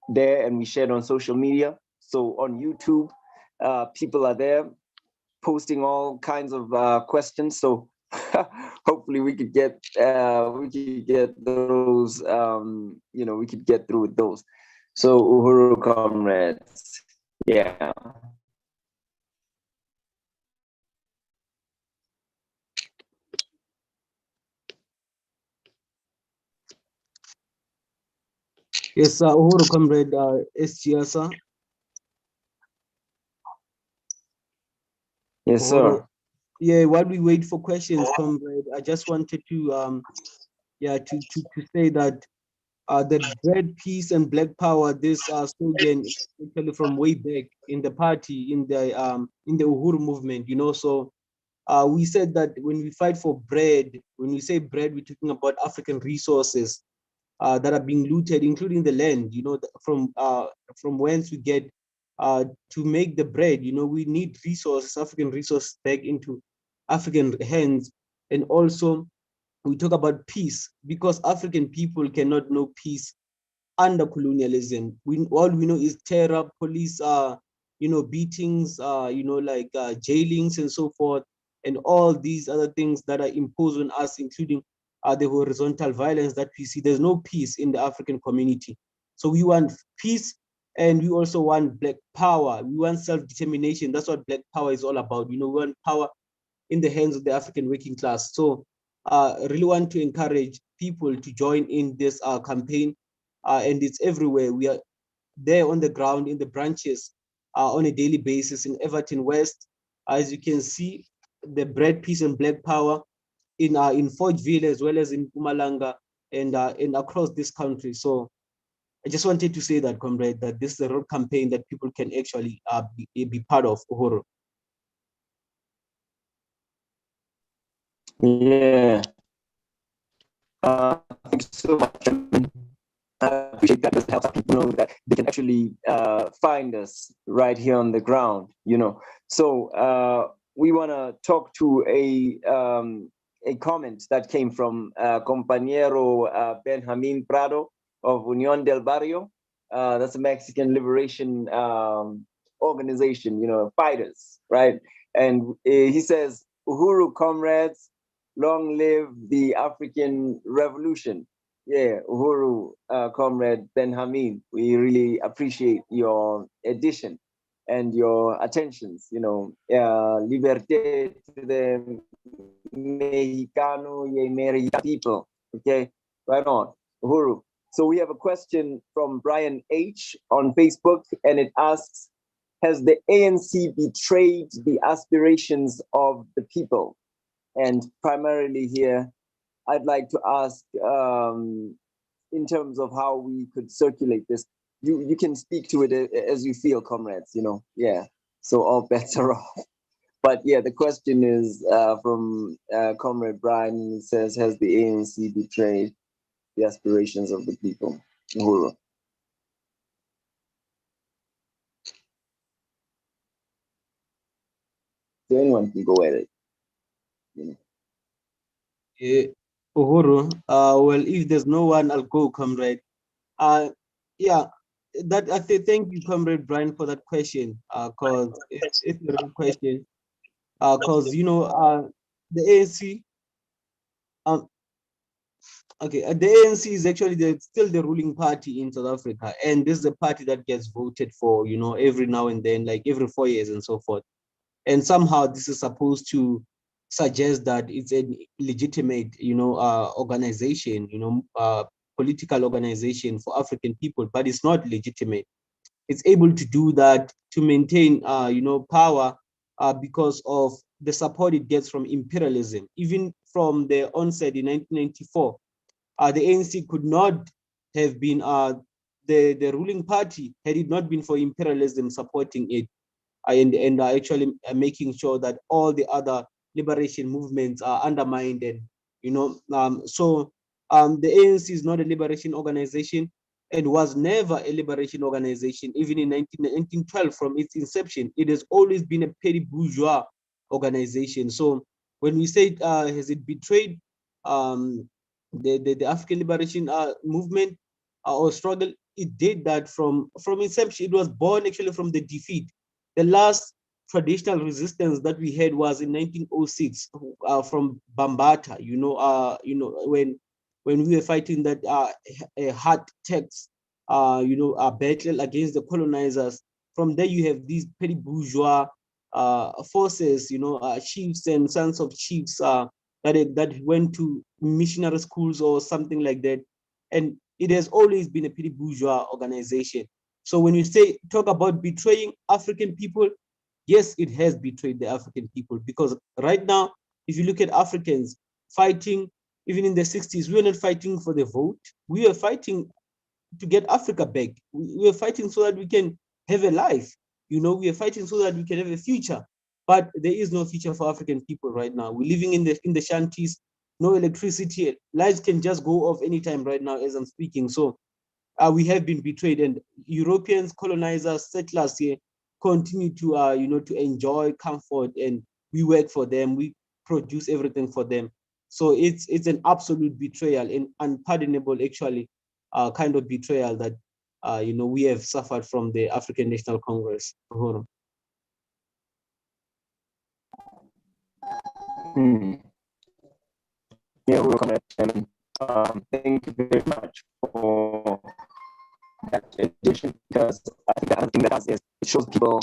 there and we shared on social media. So on YouTube, people are there posting all kinds of questions. So hopefully we could get those, you know, we could get through with those. So Uhuru comrades, yeah. Yes, Uhuru comrade Estiasa. Yes, sir. Yeah, while we wait for questions, comrade, I just wanted to to say that the bread, peace, and Black power, this slogan actually from way back in the party, in the Uhuru movement, you know. So we said that when we fight for bread, when we say bread, we're talking about African resources that are being looted, including the land, you know, from whence we get to make the bread. You know, we need resources, African resources back into African hands. And also we talk about peace, because African people cannot know peace under colonialism. All we know is terror, police, you know, beatings, you know, like jailings and so forth, and all these other things that are imposed on us, including the horizontal violence that we see. There's no peace in the African community. So we want peace, and we also want Black power. We want self-determination. That's what Black power is all about. You know, we want power in the hands of the African working class. So I really want to encourage people to join in this campaign, and it's everywhere. We are there on the ground in the branches on a daily basis in Everton West. As you can see, the Bread, Peace and Black Power in Forgeville as well as in Mpumalanga and across this country. So I just wanted to say that, comrade, that this is a road campaign that people can actually be part of, Uhuru. Yeah. Thank you so much. I appreciate that. It helps people know that they can actually find us right here on the ground, you know. So we want to talk to a comment that came from compañero Benjamin Prado of Unión del Barrio. That's a Mexican liberation organization, you know, fighters, right? And he says, Uhuru comrades, long live the African Revolution. Yeah, Uhuru, comrade Benjamin, we really appreciate your addition and your attentions, you know, liberté to the Mexicano y American people, okay? Right on, Uhuru. So we have a question from Brian H. on Facebook, and it asks, has the ANC betrayed the aspirations of the people? And primarily here, I'd like to ask, in terms of how we could circulate this, you can speak to it as you feel, comrades, you know, yeah. So all bets are off. But yeah, the question is from Comrade Brian. It says, has the ANC betrayed the aspirations of the people? Uhuru. So anyone can go at it. You know. Uhuru, well, if there's no one, I'll go, comrade. Yeah, that I thank you, comrade Brian, for that question. Cause it's a real question. Cause you know, the ANC, okay, the ANC is actually still the ruling party in South Africa, and this is the party that gets voted for, you know, every now and then, like every 4 years and so forth. And somehow this is supposed to suggest that it's a legitimate, you know, organization, you know, political organization for African people, but it's not legitimate. It's able to do that to maintain, you know, power because of the support it gets from imperialism. Even from the onset in 1994, the ANC could not have been the ruling party had it not been for imperialism supporting it and actually making sure that all the other liberation movements are undermined. And you know, the ANC is not a liberation organization and was never a liberation organization. Even in 1912, from its inception, it has always been a petty bourgeois organization. So when we say has it betrayed the African liberation movement or struggle, it did that from inception. It was born actually from the defeat. The last traditional resistance that we had was in 1906 from Bambata. You know, when we were fighting that a hard tax, you know, a battle against the colonizers. From there, you have these petty bourgeois forces, you know, chiefs and sons of chiefs that went to missionary schools or something like that, and it has always been a petty bourgeois organization. So when you talk about betraying African people, yes, it has betrayed the African people, because right now, if you look at Africans fighting, even in the 60s, we were not fighting for the vote. We were fighting to get Africa back. We were fighting so that we can have a life. You know, we are fighting so that we can have a future. But there is no future for African people right now. We're living in the shanties, no electricity. Lights can just go off anytime right now as I'm speaking. So we have been betrayed, and Europeans, colonizers, settlers here continue to you know, to enjoy comfort, and we work for them, we produce everything for them. So it's an absolute betrayal, and unpardonable actually kind of betrayal that you know, we have suffered from the African National Congress. Yeah, welcome. And thank you very much for that addition, because I think the other thing that does is it shows people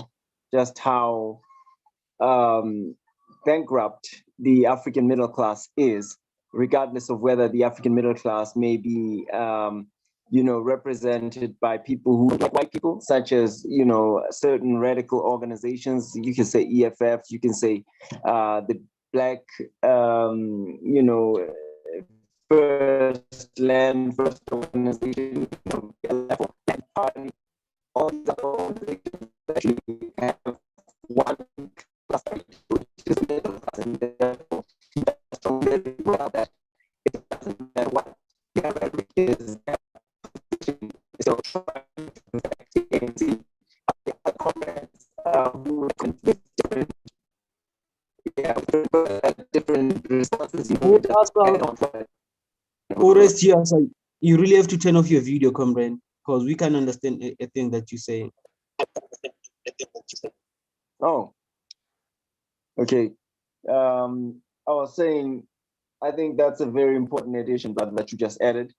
just how bankrupt the African middle class is, regardless of whether the African middle class may be, represented by people who like white people, such as, certain radical organizations. You can say EFF, you can say the Black, First Land, First Organization, party, all these organizations actually have one class, which is middle class, and therefore that's very well that it doesn't matter what the rhetoric is. So different responses. You really have to turn off your video, comrade, because we can't understand a thing that you're saying. Oh, okay. I was saying, I think that's a very important addition, brother, that you just added.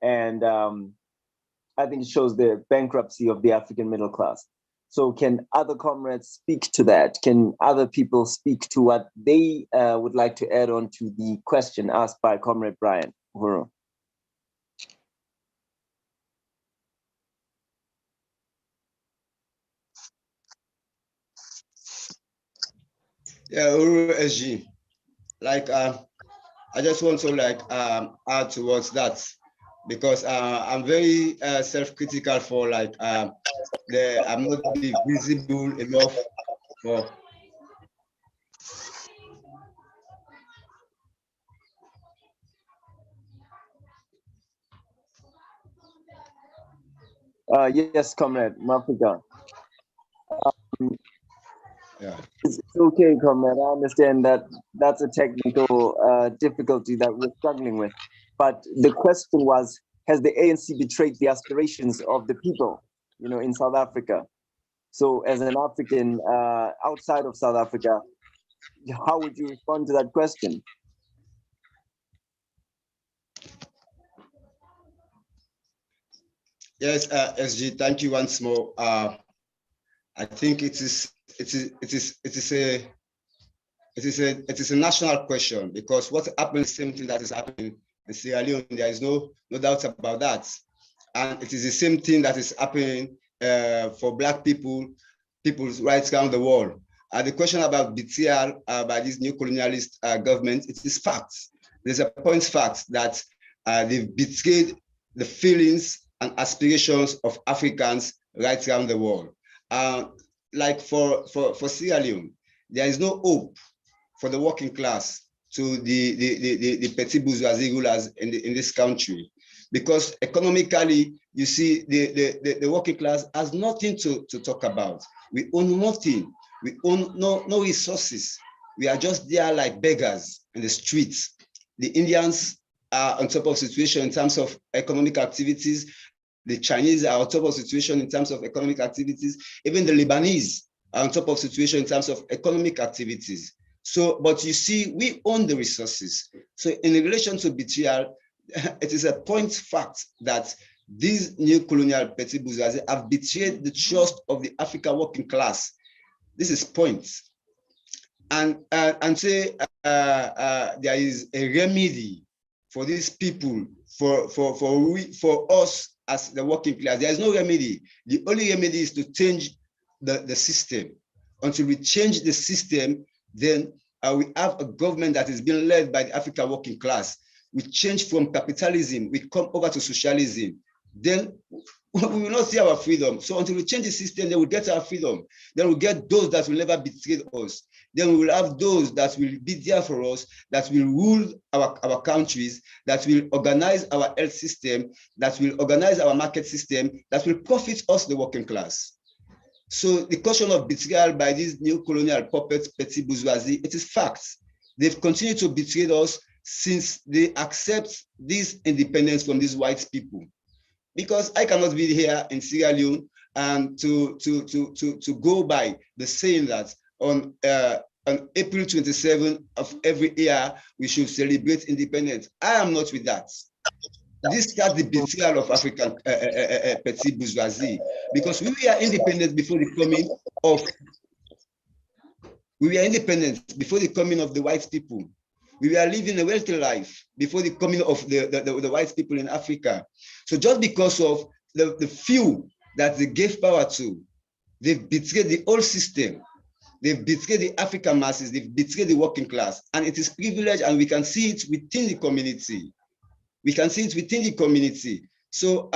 And I think it shows the bankruptcy of the African middle class. So can other comrades speak to that? Can other people speak to what they would like to add on to the question asked by Comrade Brian Uhuru? Yeah, Uhuru SG. Like, I just want to add towards that, because I'm very self-critical for I'm not be visible enough for. Yes, Comrade Mafika. Yeah. It's okay, Comrade. I understand that that's a technical difficulty that we're struggling with. But the question was, has the ANC betrayed the aspirations of the people, in South Africa? So as an African outside of South Africa, how would you respond to that question? Yes, SG, thank you once more. I think it is a national question, because what happened is the same thing that is happening in Sierra Leone. There is no doubt about that, and it is the same thing that is happening for Black people's rights around the world. The question about betrayal by this new colonialist government, it is facts. There's a point fact that they've betrayed the feelings and aspirations of Africans right around the world. Like for Sierra Leone, there is no hope for the working class to the petit bourgeoisie rulers in this country, because economically, you see, the working class has nothing to talk about. We own nothing. We own no resources. We are just there like beggars in the streets. The Indians are on top of situation in terms of economic activities. The Chinese are on top of situation in terms of economic activities. Even the Lebanese are on top of situation in terms of economic activities. So, but you see, we own the resources. So in relation to betrayal, it is a point fact that these new colonial petit bourgeoisie have betrayed the trust of the African working class. This is point. And say there is a remedy for these people, for us as the working class. There is no remedy. The only remedy is to change the system. Until we change the system, then we have a government that is being led by the African working class. We change from capitalism, we come over to socialism. Then we will not see our freedom. So until we change the system, then we'll get our freedom. Then we'll get those that will never betray us. Then we will have those that will be there for us, that will rule our countries, that will organize our health system, that will organize our market system, that will profit us, the working class. So the question of betrayal by these new colonial puppets, petit bourgeoisie, it is facts. They've continued to betray us since they accept this independence from these white people. Because I cannot be here in Sierra Leone and to go by the saying that on April 27th of every year, we should celebrate independence. I am not with that. This starts the betrayal of African petit bourgeoisie, because we were independent before the coming of the white people. We were living a wealthy life before the coming of the white people in Africa. So just because of the few that they gave power to, they've betrayed the whole system. They've betrayed the African masses, they've betrayed the working class, and it is privilege, and we can see it within the community. We can see it within the community. So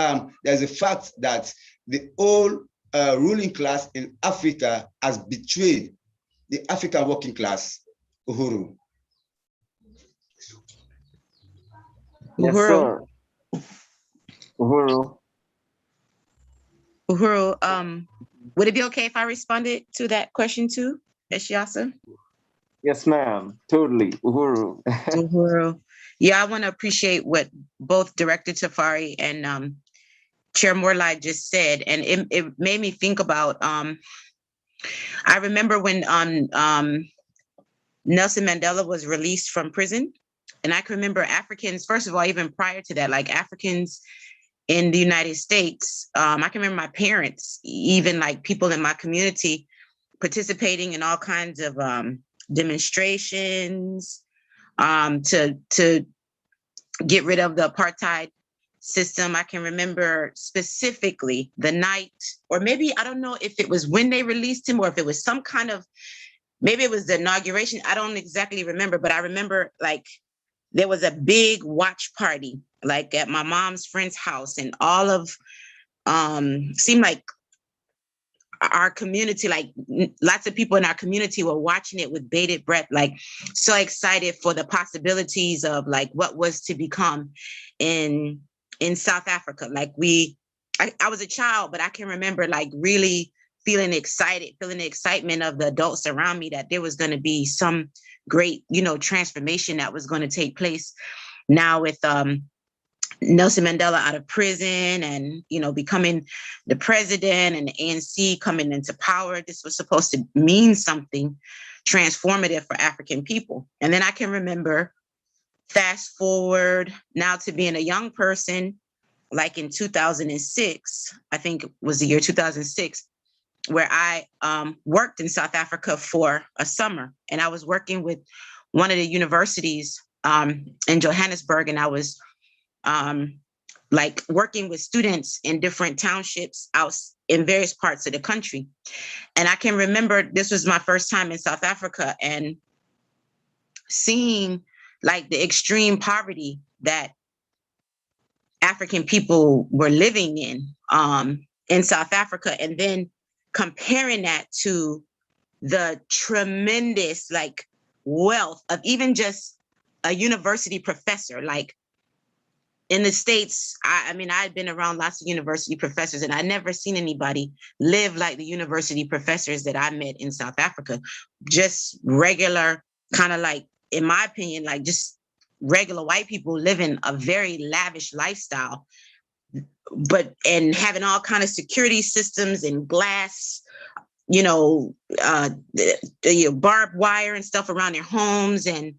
there's a fact that the whole ruling class in Africa has betrayed the African working class. Uhuru. Yes, sir. Uhuru. Uhuru, would it be okay if I responded to that question too, Eshiasa? Yes, ma'am. Totally. Uhuru. Uhuru. Yeah, I want to appreciate what both Director Tafari and Chair Morlai just said. And it made me think about, I remember when Nelson Mandela was released from prison. And I can remember Africans, first of all, even prior to that, like Africans in the United States, I can remember my parents, even like people in my community participating in all kinds of demonstrations to get rid of the apartheid system. I can remember specifically the night, or maybe, I don't know if it was when they released him or if it was some kind of, maybe it was the inauguration. I don't exactly remember, but I remember like there was a big watch party, like at my mom's friend's house, and all of, seemed like our community, like lots of people in our community were watching it with bated breath, like so excited for the possibilities of like what was to become in South Africa. Like I was a child, but I can remember like really feeling excited, feeling the excitement of the adults around me that there was going to be some great, transformation that was going to take place now with Nelson Mandela out of prison and, becoming the president and the ANC coming into power. This was supposed to mean something transformative for African people. And then I can remember, fast forward now to being a young person, like in 2006, I think it was the year 2006, where I worked in South Africa for a summer. And I was working with one of the universities in Johannesburg, and I was like working with students in different townships out in various parts of the country. And I can remember this was my first time in South Africa and seeing like the extreme poverty that African people were living in South Africa, and then comparing that to the tremendous like wealth of even just a university professor. Like in the States, I mean, I'd been around lots of university professors, and I'd never seen anybody live like the university professors that I met in South Africa. Just regular, kind of like, in my opinion, like just regular white people living a very lavish lifestyle, and having all kind of security systems and glass, barbed wire and stuff around their homes, and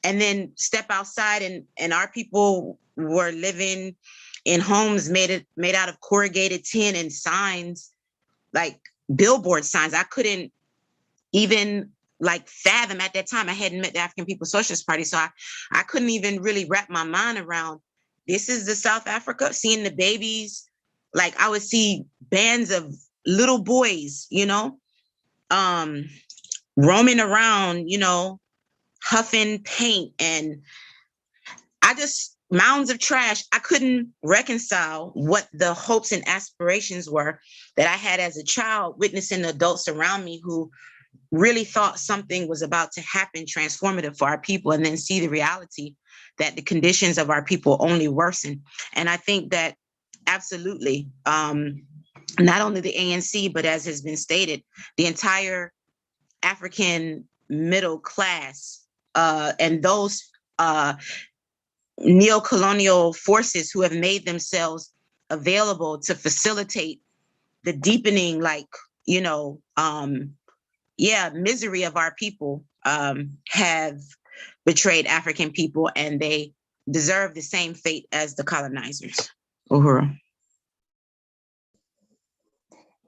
then step outside and our people were living in homes made out of corrugated tin and signs, like billboard signs. I couldn't even like fathom at that time. I hadn't met the African People's Socialist Party, so I couldn't even really wrap my mind around this is the South Africa, seeing the babies. Like I would see bands of little boys, roaming around, huffing paint, and mounds of trash. I couldn't reconcile what the hopes and aspirations were that I had as a child, witnessing the adults around me who really thought something was about to happen transformative for our people, and then see the reality that the conditions of our people only worsen. And I think that absolutely, not only the ANC, but as has been stated, the entire African middle class and those neo-colonial forces who have made themselves available to facilitate the deepening, misery of our people, have betrayed African people, and they deserve the same fate as the colonizers. Uhuru.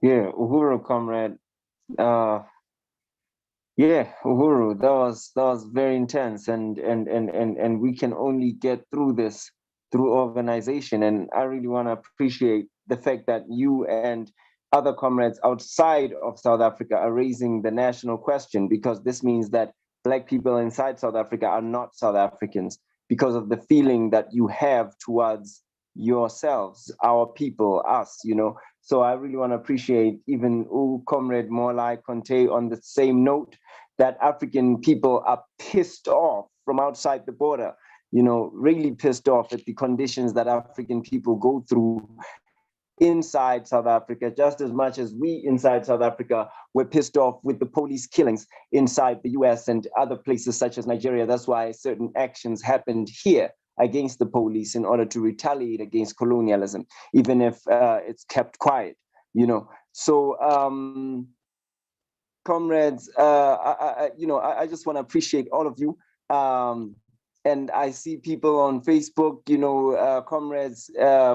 Yeah, Uhuru, comrade. Yeah, Uhuru, that was very intense, and we can only get through this through organization. And I really want to appreciate the fact that you and other comrades outside of South Africa are raising the national question, because this means that Black people inside South Africa are not South Africans because of the feeling that you have towards yourselves, our people, us, you know. So I really want to appreciate even Comrade Molai Conte on the same note, that African people are pissed off from outside the border, you know, really pissed off at the conditions that African people go through inside South Africa, just as much as we inside South Africa were pissed off with the police killings inside the US and other places such as Nigeria. That's why certain actions happened here against the police in order to retaliate against colonialism, even if it's kept quiet, you know. So, comrades, I just want to appreciate all of you. And I see people on Facebook, you know, comrades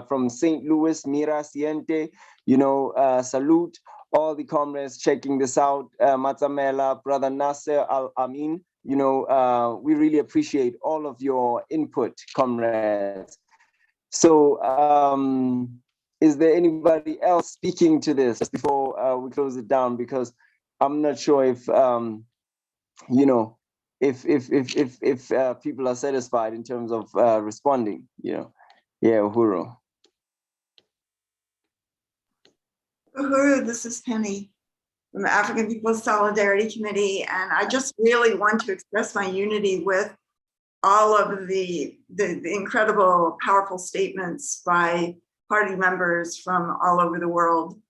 from St. Louis, Mira Siente, you know, salute all the comrades checking this out. Matamela, Brother Nasser Al-Amin, you know, we really appreciate all of your input, comrades. So is there anybody else speaking to this just before we close it down? Because I'm not sure if, you know, if people are satisfied in terms of responding, you know. Yeah, Uhuru. Uhuru, this is Penny from the African People's Solidarity Committee, and I just really want to express my unity with all of the incredible, powerful statements by party members from all over the world.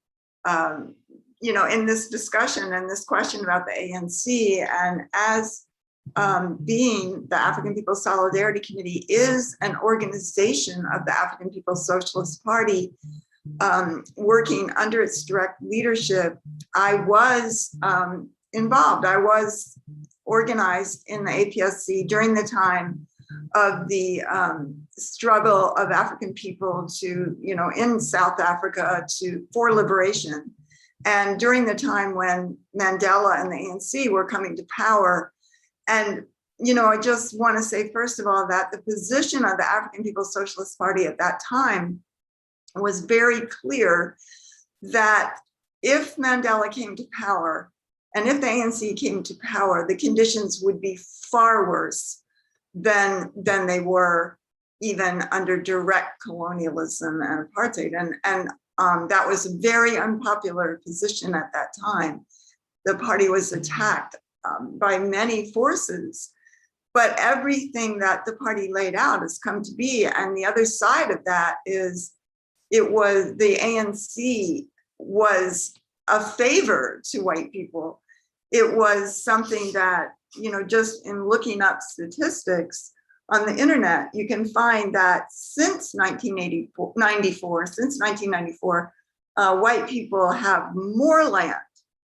You know, in this discussion and this question about the ANC, and as being the African People's Solidarity Committee is an organization of the African People's Socialist Party, working under its direct leadership, I was involved. I was organized in the APSC during the time of the struggle of African people to, you know, in South Africa for liberation. And during the time when Mandela and the ANC were coming to power. And, you know, I just want to say, first of all, that the position of the African People's Socialist Party at that time was very clear that if Mandela came to power and if the ANC came to power, the conditions would be far worse than they were even under direct colonialism and apartheid. And that was a very unpopular position at that time. The party was attacked by many forces, but everything that the party laid out has come to be. And the other side of that is it was the ANC was a favor to white people. It was something that, you know, just in looking up statistics on the internet, you can find that since 1994, white people have more land,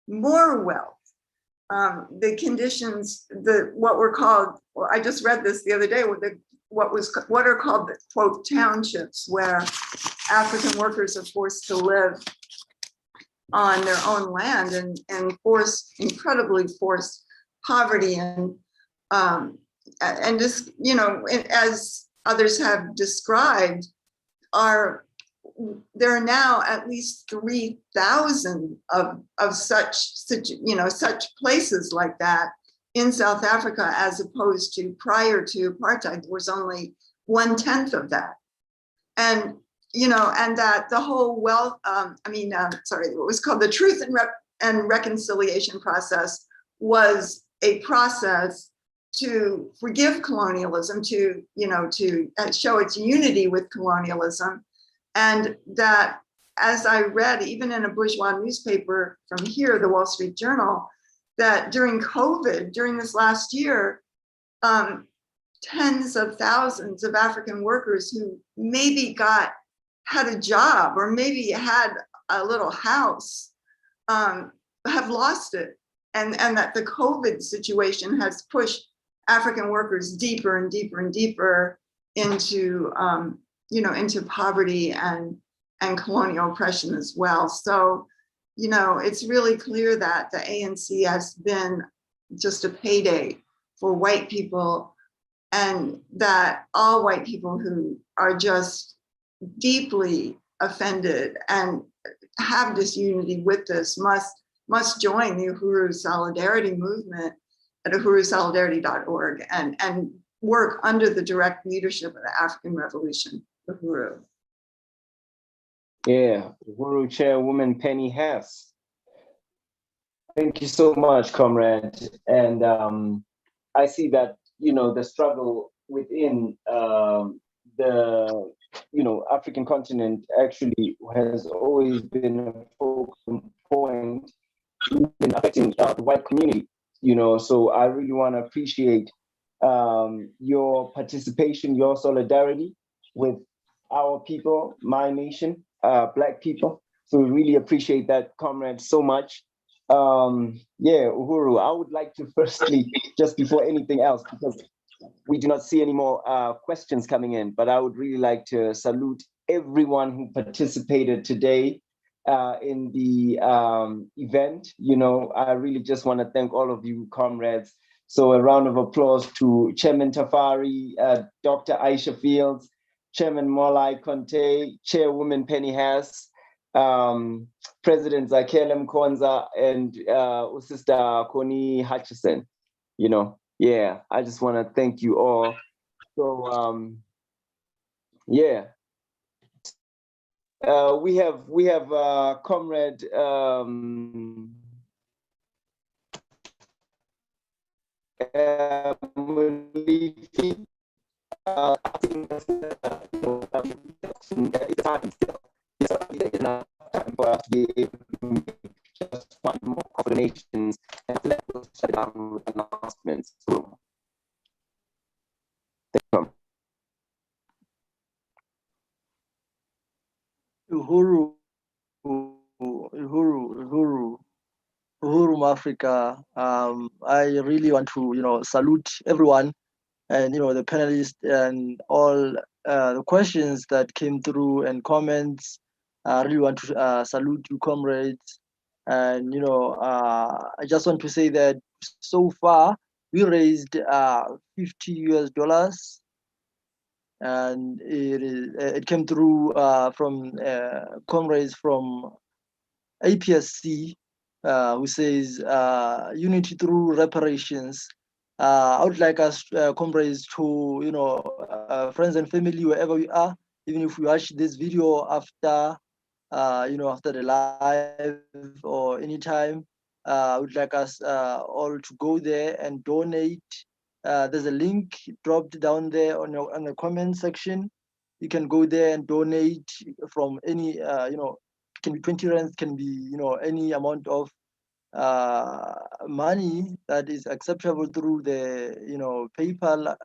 more wealth. The conditions, what were called, well, I just read this the other day, what are called the quote townships, where African workers are forced to live on their own land and incredibly forced poverty and just, you know, as others have described, there are now at least 3,000 of such, you know, such places like that in South Africa, as opposed to prior to apartheid, there was only 1/10 of that. And, you know, and that the whole wealth, what was called the Truth and Reconciliation process was a process to forgive colonialism, to, you know, to show its unity with colonialism. And that, as I read, even in a bourgeois newspaper from here, the Wall Street Journal, that during COVID, during this last year, tens of thousands of African workers who maybe had a job or maybe had a little house have lost it. And that the COVID situation has pushed African workers deeper and deeper and deeper into, you know, into poverty and colonial oppression as well. So, you know, it's really clear that the ANC has been just a payday for white people, and that all white people who are just deeply offended and have disunity with this must join the Uhuru Solidarity Movement at uhurusolidarity.org and work under the direct leadership of the African Revolution, Uhuru. Yeah, Uhuru Chairwoman Penny Hess. Thank you so much, comrade. And I see that, the struggle within the, African continent actually has always been a focal point in affecting the white community, so I really want to appreciate your participation, your solidarity with our people, my nation, Black people. So we really appreciate that, comrade, so much. Yeah, Uhuru, I would like to firstly, just before anything else, because we do not see any more questions coming in, but I would really like to salute everyone who participated today in the event. I really just want to thank all of you, comrades. So a round of applause to Chairman Tafari, Dr. Aisha Fields, Chairman Molai Conte, Chairwoman Penny Hess, President Zakele Mkonza, and Sister Connie Hutchison. Yeah, I just want to thank you all. So yeah, we have comrade Mulifi. Time for us to be able to make just one more coordinations and let us shut down with announcements. So, Uhuru, Africa. I really want to, salute everyone and, the panelists and all the questions that came through and comments. I really want to salute you, comrades. And, I just want to say that so far we raised $50 and it came through from comrades from APSC, who says unity through reparations. I would like us comrades to, friends and family, wherever we are, even if we watch this video after, after the live or anytime, I would like us all to go there and donate. There's a link dropped down there on the comment section. You can go there and donate from any, can be 20 rands, can be, any amount of money that is acceptable through the, PayPal.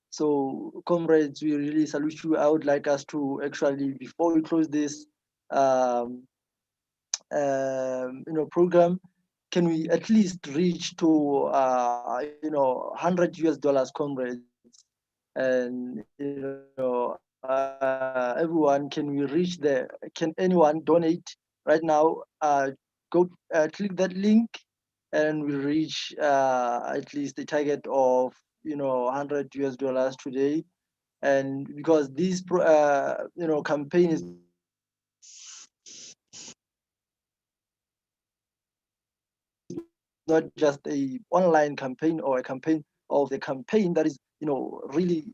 So comrades, we really salute you. I would like us to actually, before we close this, program, can we at least reach to, $100 comrades? And, everyone, can we reach there? Can anyone donate right now? Go click that link and we reach at least the target of, $100 today. And because this, campaign is not just a online campaign or a campaign of the campaign that is, really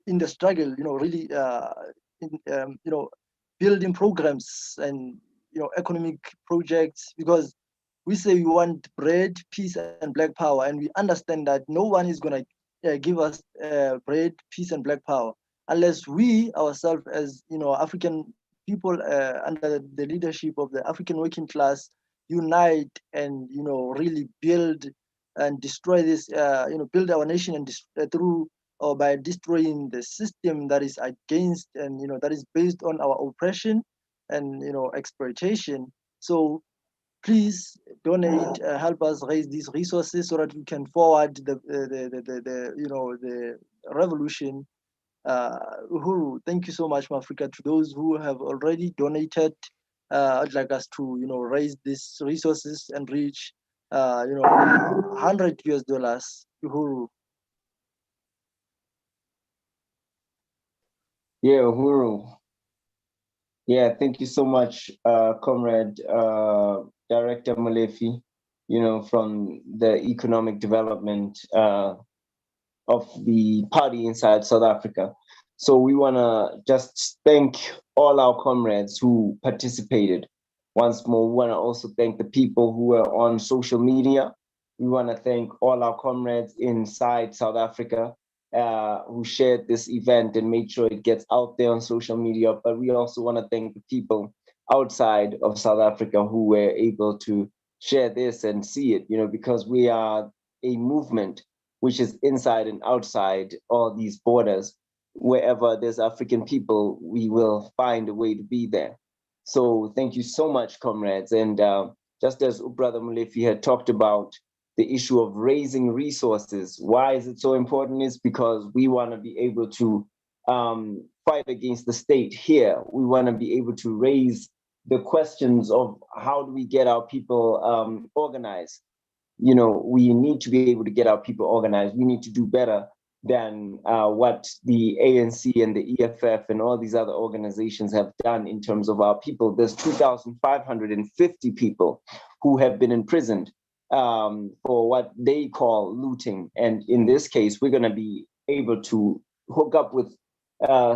in the struggle, really, building programs and, economic projects, because we say we want bread, peace, and Black power, and we understand that no one is going to give us bread, peace, and Black power unless we ourselves, as African people under the leadership of the African working class, unite and really build and destroy this, build our nation and through or by destroying the system that is against and that is based on our oppression and exploitation. So please donate, help us raise these resources so that we can forward the revolution. Uhuru, thank you so much, Africa. To those who have already donated, I'd like us to raise these resources and reach $100 US. Uhuru. Yeah, Uhuru. Yeah, thank you so much, Comrade Director Molefi, from the economic development of the party inside South Africa. So we want to just thank all our comrades who participated. Once more, we want to also thank the people who were on social media. We want to thank all our comrades inside South Africa who shared this event and made sure it gets out there on social media. But we also want to thank the people outside of South Africa who were able to share this and see it, because we are a movement which is inside and outside all these borders. Wherever there's African people, we will find a way to be there. So thank you so much, comrades. And just as Brother Molefi had talked about the issue of raising resources, why is it so important? Is because we want to be able to fight against the state here. We want to be able to raise the questions of how do we get our people organized. We need to be able to get our people organized. We need to do better than what the ANC and the EFF and all these other organizations have done in terms of our people. There's 2,550 people who have been imprisoned for what they call looting. And in this case, we're going to be able to hook up with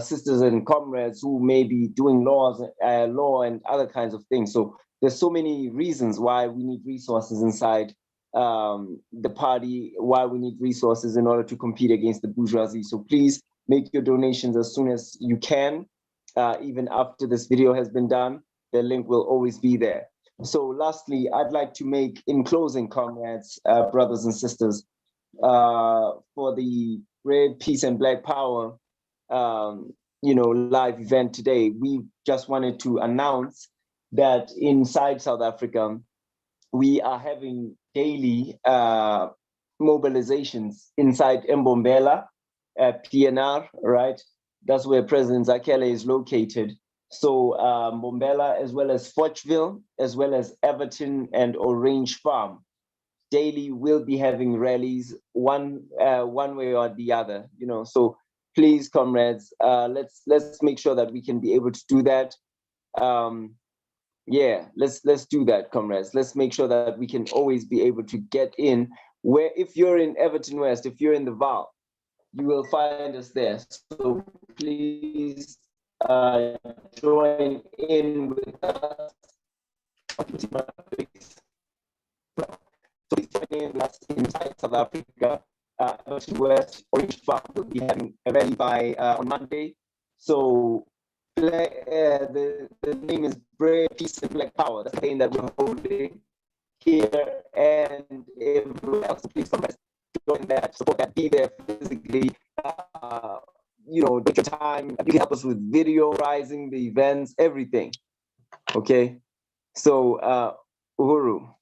sisters and comrades who may be doing law and other kinds of things. So there's so many reasons why we need resources inside the party, why we need resources in order to compete against the bourgeoisie. So please make your donations as soon as you can. Even after this video has been done, the link will always be there. So lastly, I'd like to make, in closing, comrades, brothers and sisters, for the Red Peace and Black Power live event today, we just wanted to announce that inside South Africa, we are having daily mobilizations inside Mbombela, PNR, right? That's where President Zakele is located. So Mbombela, as well as Fochville, as well as Everton and Orange Farm, daily will be having rallies one way or the other. So please, comrades, let's make sure that we can be able to do that. Let's do that, comrades. Let's make sure that we can always be able to get in. Where if you're in Everton West, if you're in the Val, you will find us there. So please join in with us. So please join in with us inside South Africa. Everton West, Orange Farm will be having a rally by on Monday. So the name is Brave Peace and Black Power. That's the thing that we're holding here, and everyone else, please come join that, support that, be there physically. Take your time. You can help us with videoizing the events, everything. Okay, so Uhuru.